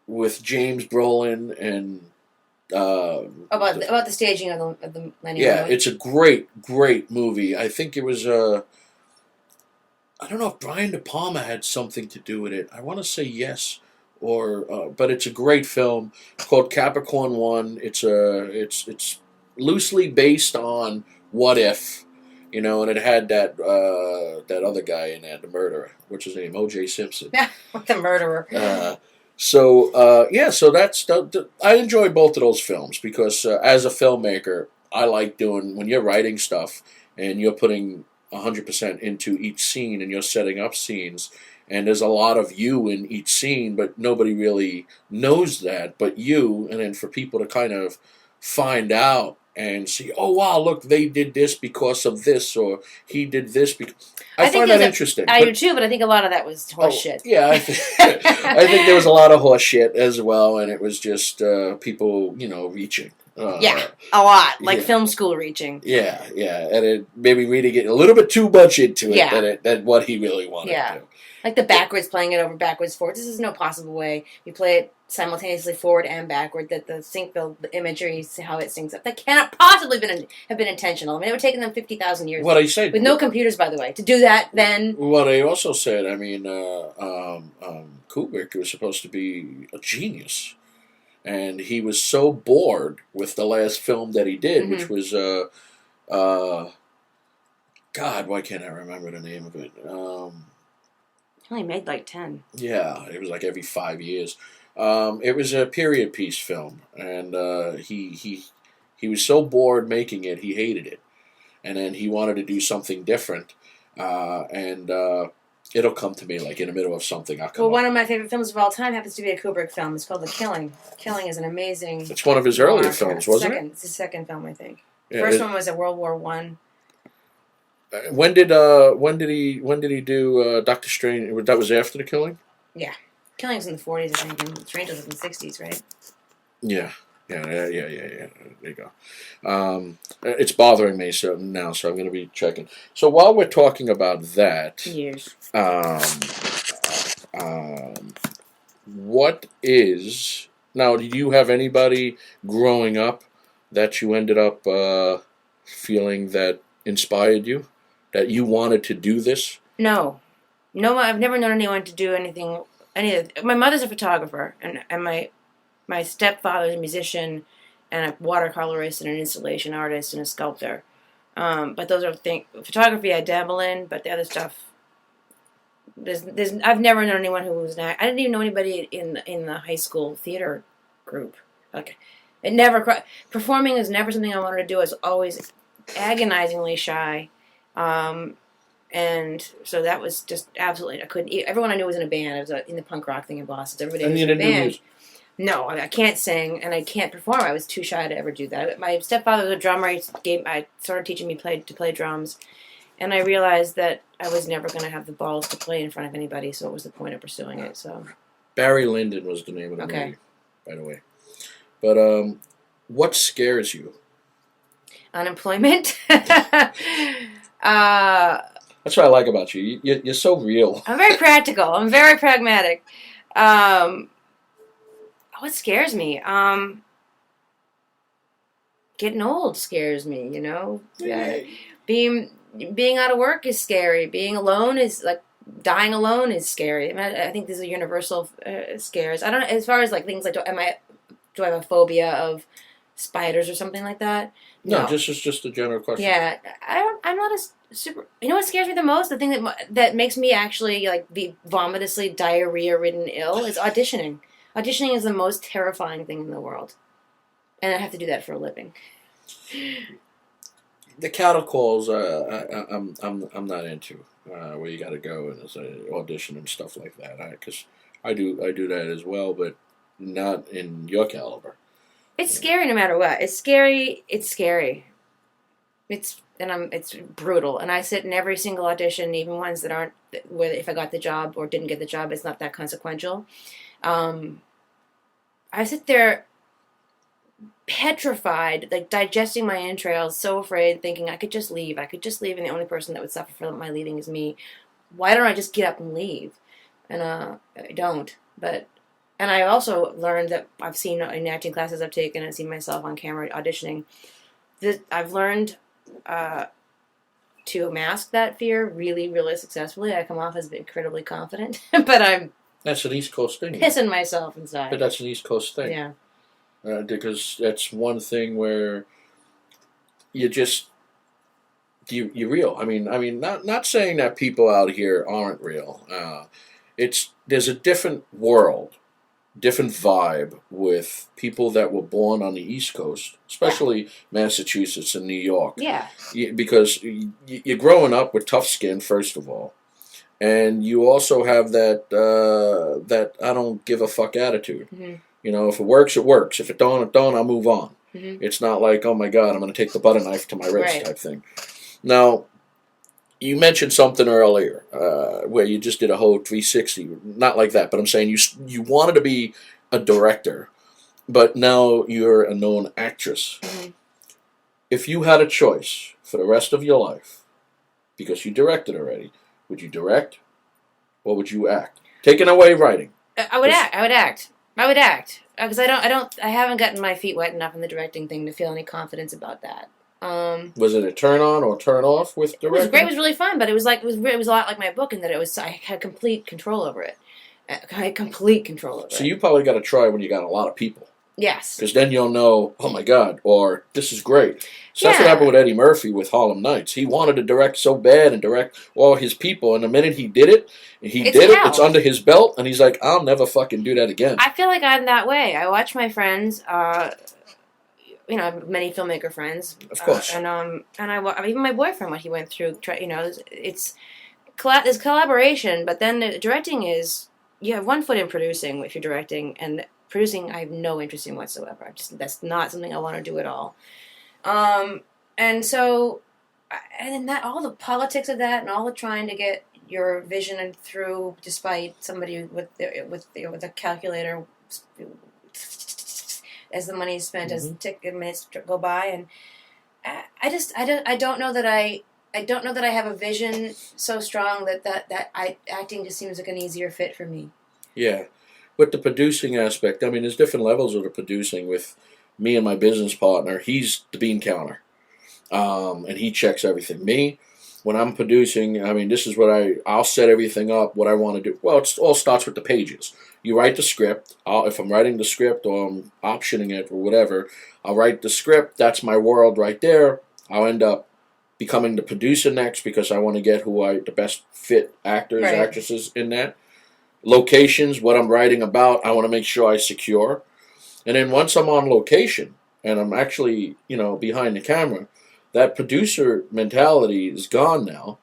With James Brolin and... about the staging of the Millennium. Yeah, it's a great movie. I think it was I don't know if Brian De Palma had something to do with it. I want to say yes, but it's a great film called Capricorn 1. It's loosely based on What If, and it had that other guy in there, the murderer. What's his name? O.J. Simpson. The murderer. So that's I enjoy both of those films because as a filmmaker, I like doing when you're writing stuff and you're putting 100% into each scene and you're setting up scenes, and there's a lot of you in each scene, but nobody really knows that but you, and then for people to kind of find out and see, oh wow, look, they did this because of this, or he did this because. I find that interesting. I do too, but I think a lot of that was horse shit. Yeah, I think there was a lot of horse shit as well, and it was just people, reaching. Yeah, a lot, like film school reaching. Yeah, and it maybe reading it a little bit too much into it than what he really wanted to. Like the backwards, playing it over backwards, forward. This is no possible way. You play it simultaneously forward and backward. That the imagery, how it syncs up. That cannot possibly have been intentional. I mean, it would have taken them 50,000 years. What I said with no computers, by the way, to do that. Then what I also said. I mean, Kubrick was supposed to be a genius, and he was so bored with the last film that he did, which was God, why can't I remember the name of it? He only made like 10. Yeah, it was like every 5 years. It was a period piece film, and he was so bored making it, he hated it, and then he wanted to do something different, and it'll come to me like in the middle of something. One of my favorite films of all time happens to be a Kubrick film. It's called The Killing. Killing is an amazing. It's one of his earlier films, wasn't it? It's his second film, I think. Yeah, First one was a World War I. When did he do Doctor Strange? That was after The Killing? Yeah. Killing's in the 40s, I think, and Strange was in the 60s, right? Yeah. There you go. It's bothering me now, so I'm going to be checking. So while we're talking about that, years. What is now? Did you have anybody growing up that you ended up feeling that inspired you, that you wanted to do this? No, I've never known anyone to do anything. My mother's a photographer, and my stepfather's a musician, and a watercolorist, and an installation artist, and a sculptor. But those are photography I dabble in, but the other stuff, I've never known anyone who was I didn't even know anybody in the high school theater group. Okay, performing was never something I wanted to do. I was always agonizingly shy. And so that was just absolutely, I couldn't. Everyone I knew was in a band. I was in the punk rock thing in Boston. Everybody was in a band. No, I can't sing and I can't perform. I was too shy to ever do that. My stepfather was a drummer. I started teaching me to play drums, and I realized that I was never going to have the balls to play in front of anybody. So what was the point of pursuing it? So Barry Lyndon was the name of the movie, by the way. But what scares you? Unemployment. That's what I like about you. You're so real. I'm very practical. I'm very pragmatic. What scares me? Getting old scares me, Yeah. Being out of work is scary. Being alone is dying alone is scary. I mean, I think these are universal scares. I don't know, as far as things like, do I have a phobia of spiders or something like that? No, just a general question. Yeah, I'm not a super. You know what scares me the most? The thing that makes me actually be vomitously diarrhea-ridden ill is auditioning. Auditioning is the most terrifying thing in the world, and I have to do that for a living. The cattle calls, I'm not into where you got to go and audition and stuff like that. Because I do that as well, but not in your caliber. It's scary no matter what. It's scary. It's scary. It's brutal. And I sit in every single audition, even ones that aren't, where if I got the job or didn't get the job, it's not that consequential. I sit there petrified, digesting my entrails, so afraid, thinking I could just leave. And the only person that would suffer from my leaving is me. Why don't I just get up and leave? And I don't. And I also learned that I've seen in acting classes I've taken and seen myself on camera auditioning, that I've learned to mask that fear really, really successfully. I come off as incredibly confident, but I'm... That's an East Coast thing. Pissing myself inside. But that's an East Coast thing. Yeah. Because that's one thing where you just... You're real. I mean, not saying that people out here aren't real. There's a different world, different vibe with people that were born on the East Coast, especially Massachusetts and New York. Yeah. Because you're growing up with tough skin, first of all, and you also have that I don't give a fuck attitude. Mm-hmm. If it works, it works. If it don't, I'll move on. Mm-hmm. It's not like, oh my God, I'm going to take the butter knife to my wrist type thing. Now, you mentioned something earlier where you just did a whole 360. Not like that, but I'm saying you wanted to be a director, but now you're a known actress. Mm-hmm. If you had a choice for the rest of your life, because you directed already, would you direct or would you act? Taking away writing. I would act. Because I haven't gotten my feet wet enough in the directing thing to feel any confidence about that. Was it a turn on or turn off with directing? It was great. It was really fun, but it was a lot like my book in that I had complete control over it. I had complete control over it. So you probably got to try when you got a lot of people. Yes. Because then you'll know, oh my God, or this is great. So that's what happened with Eddie Murphy with Harlem Nights. He wanted to direct so bad and direct all his people, and the minute he did it, it's under his belt, and he's like, I'll never fucking do that again. I feel like I'm that way. I watch my friends, I have many filmmaker friends. Of course. Even my boyfriend, what he went through, there's collaboration, but then the directing is, you have one foot in producing if you're directing, and producing I have no interest in whatsoever. That's not something I want to do at all. And then that, all the politics of that, and all the trying to get your vision through, despite somebody with a calculator, as the money is spent, as minutes go by, and I don't know that I have a vision so strong that acting just seems like an easier fit for me. Yeah. With the producing aspect, I mean, there's different levels of the producing. With me and my business partner, he's the bean counter, and he checks everything. Me, when I'm producing, I mean, this is what I'll set everything up, what I want to do. Well, it all starts with the pages. You write the script. If I'm writing the script or I'm optioning it or whatever, I'll write the script. That's my world right there. I'll end up becoming the producer next because I want to get the best fit actors, actresses in that. Locations, what I'm writing about, I want to make sure I secure. And then once I'm on location and I'm actually, behind the camera, that producer mentality is gone now.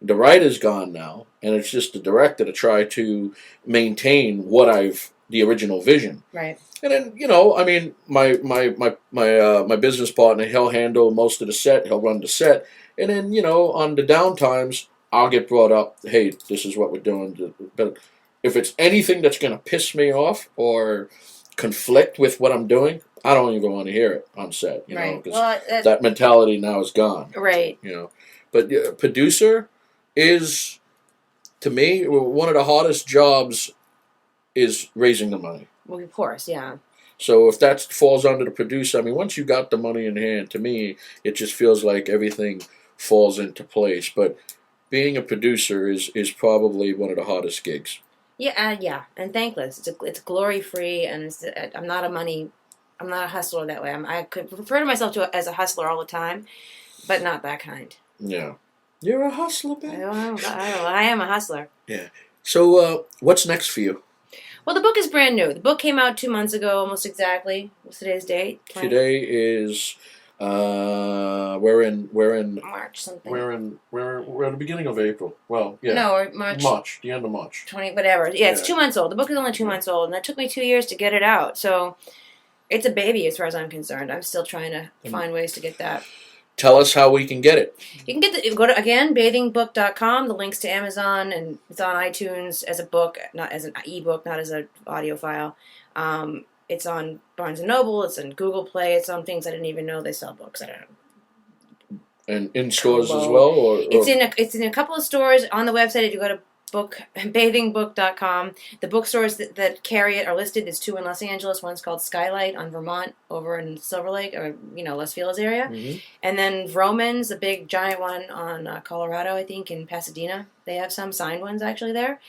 The writer's gone now, and it's just the director to try to maintain the original vision. Right. And then, I mean, my business partner, he'll handle most of the set, he'll run the set, and then, on the downtimes, I'll get brought up, hey, this is what we're doing. But if it's anything that's going to piss me off or conflict with what I'm doing, I don't even want to hear it on set, because that mentality now is gone. Right. But producer is, to me, one of the hardest jobs is raising the money. Well, of course, yeah. So if that falls under the producer, I mean, once you got the money in hand, to me, it just feels like everything falls into place. But being a producer is probably one of the hardest gigs. Yeah, and thankless. It's glory free, and I'm not a hustler that way. I could refer to myself as a hustler all the time, but not that kind. Yeah, you're a hustler, babe. I am a hustler. Yeah. So what's next for you? Well, the book is brand new. The book came out 2 months ago, almost exactly. What's today's date? Today is we're in March something. We're at the beginning of April. Well, yeah. No, or March. March, the end of March. 20, whatever. Yeah, it's 2 months old. The book is only 2 months old, and it took me 2 years to get it out. So it's a baby as far as I'm concerned. I'm still trying to find ways to get that. Tell us how we can get it. You can go to, again, bathingbook.com. The link's to Amazon, and it's on iTunes as a book, not as an ebook, not as an audio file. It's on Barnes & Noble. It's on Google Play. It's on things I didn't even know they sell books. I don't know. And in stores as well? Or? It's in a couple of stores on the website. If you go to bathingbook.com, the bookstores that carry it are listed. There's 2 in Los Angeles. One's called Skylight on Vermont, over in Silver Lake, or Les Feliz area, and then Vroman's, a big giant one on Colorado, I think, in Pasadena. They have some signed ones actually there.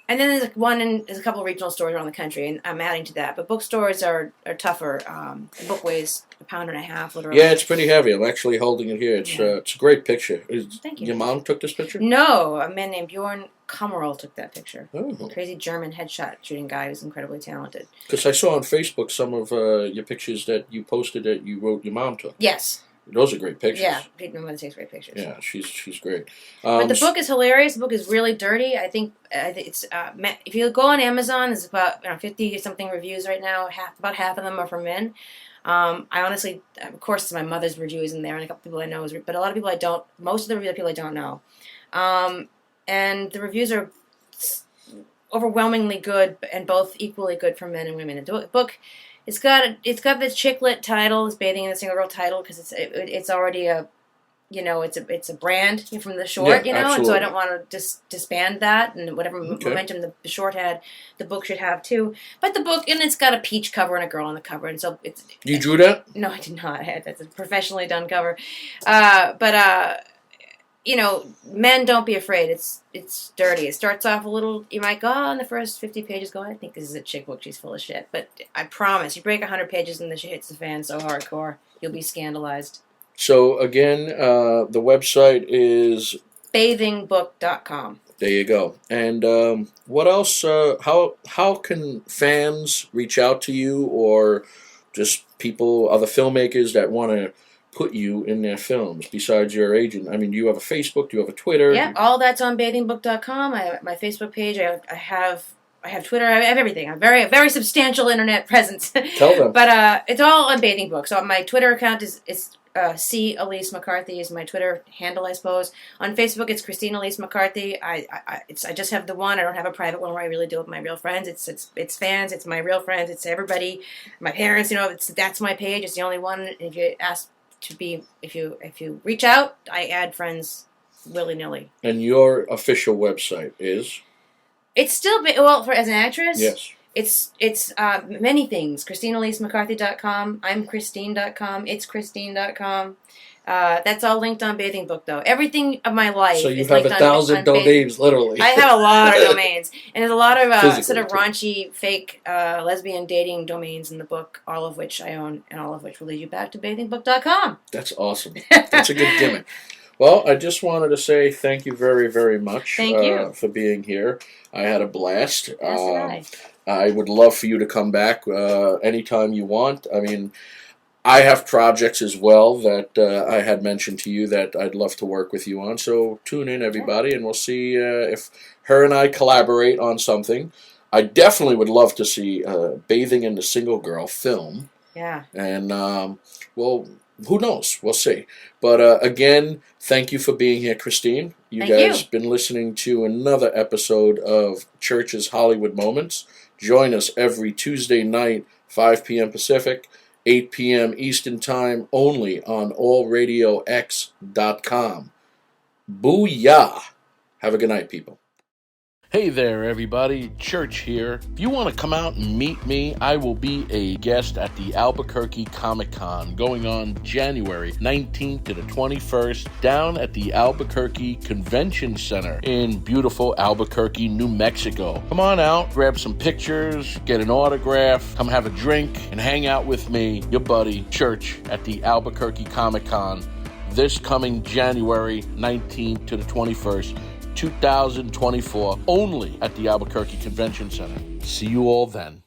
And then there's a couple of regional stores around the country, and I'm adding to that. But bookstores are tougher. The book weighs 1.5 pounds, literally. Yeah, it's pretty heavy. I'm actually holding it here. It's a great picture. Thank you. Your mom took this picture? No, a man named Bjorn Kammerl took that picture. Oh. Crazy German headshot shooting guy who's incredibly talented. Because I saw on Facebook some of your pictures that you posted that you wrote your mom took. Yes. Those are great pictures. Yeah, my mother takes great pictures. Yeah, she's great. But the book is hilarious. The book is really dirty. I think it's if you go on Amazon, there's about 50 something reviews right now. About half of them are from men. I honestly, of course, my mother's review is in there, and a couple people I know, but a lot of people I don't. Most of the reviews are people I don't know, and the reviews are overwhelmingly good, and both equally good for men and women. The book, it's got this chick lit title, this Bathing and the Single Girl title, because it's already a, it's a brand from the short, absolutely. And so I don't want to disband that, and whatever momentum the short had, the book should have too. But the book, and it's got a peach cover and a girl on the cover, and so it's. You drew that? No, I did not. That's a professionally done cover, men, don't be afraid. It's dirty. It starts off a little. You might go on the first 50 pages. I think this is a chick book. She's full of shit. But I promise, you break 100 pages and the shit hits the fan so hardcore, you'll be scandalized. So again, the website is bathingbook.com. There you go. And what else? How can fans reach out to you, or just people, other filmmakers that want to put you in their films besides your agent? I mean, do you have a Facebook? Do you have a Twitter? Yeah, all that's on bathingbook.com. I have my Facebook page. I have Twitter. I have everything. I'm a very substantial internet presence. Tell them. But it's all on Bathing Book. So my Twitter account is C. Elise McCarthy is my Twitter handle, I suppose. On Facebook, it's Christine Elise McCarthy. I just have the one. I don't have a private one where I really deal with my real friends. It's fans. It's my real friends. It's everybody. My parents. That's my page. It's the only one. If you ask to be, if you reach out, I add friends willy-nilly. And your official website is? It's still as an actress. Yes. It's many things. ChristineEliseMcCarthy.com. I'm Christine.com. It's Christine.com. That's all linked on Bathing Book, though. Everything of my life. So you have 1,000 domains, literally. I have a lot of domains, and there's a lot of sort of raunchy, fake lesbian dating domains in the book, all of which I own, and all of which will lead you back to BathingBook.com. That's awesome. That's a good gimmick. Well, I just wanted to say thank you very, very much. Thank you for being here. I had a blast. I would love for you to come back anytime you want. I mean, I have projects as well that I had mentioned to you that I'd love to work with you on. So tune in, everybody, and we'll see if her and I collaborate on something. I definitely would love to see Bathing and the Single Girl film. Yeah. And, well, who knows? We'll see. But again, thank you for being here, Christine. You guys have been listening to another episode of Church's Hollywood Moments. Join us every Tuesday night, 5 p.m. Pacific, 8 p.m. Eastern Time, only on AllRadioX.com. Booyah! Have a good night, people. Hey there, everybody. Church here. If you want to come out and meet me, I will be a guest at the Albuquerque Comic Con going on January 19th to the 21st down at the Albuquerque Convention Center in beautiful Albuquerque, New Mexico. Come on out, grab some pictures, get an autograph, come have a drink, and hang out with me, your buddy, Church, at the Albuquerque Comic Con this coming January 19th to the 21st. 2024, only at the Albuquerque Convention Center. See you all then.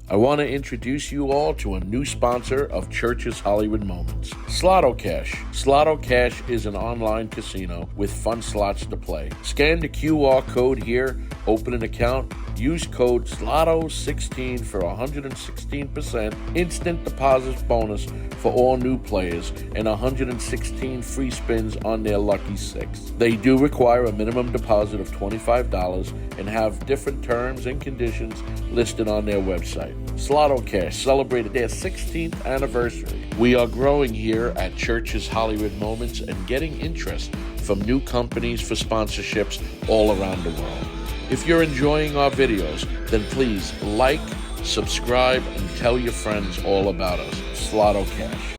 I want to introduce you all to a new sponsor of Church's Hollywood Moments, Slotto Cash. Slotto Cash is an online casino with fun slots to play. Scan the QR code here, open an account, use code SLOTTO16 for 116% instant deposit bonus for all new players and 116 free spins on their Lucky 6. They do require a minimum deposit of $25 and have different terms and conditions listed on their website. Slotto Cash celebrated their 16th anniversary. We are growing here at Church's Hollywood Moments and getting interest from new companies for sponsorships all around the world. If you're enjoying our videos, then please like, subscribe, and tell your friends all about us. Slotto Cash.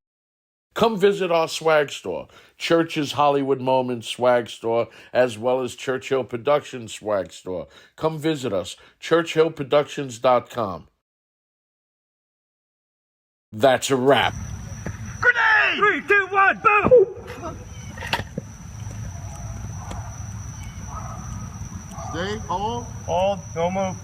Come visit our swag store, Church's Hollywood Moments swag store, as well as Churchill Productions swag store. Come visit us, churchillproductions.com. That's a wrap. Grenade! 3, 2, 1, boom! Stay, hold. Hold, don't move.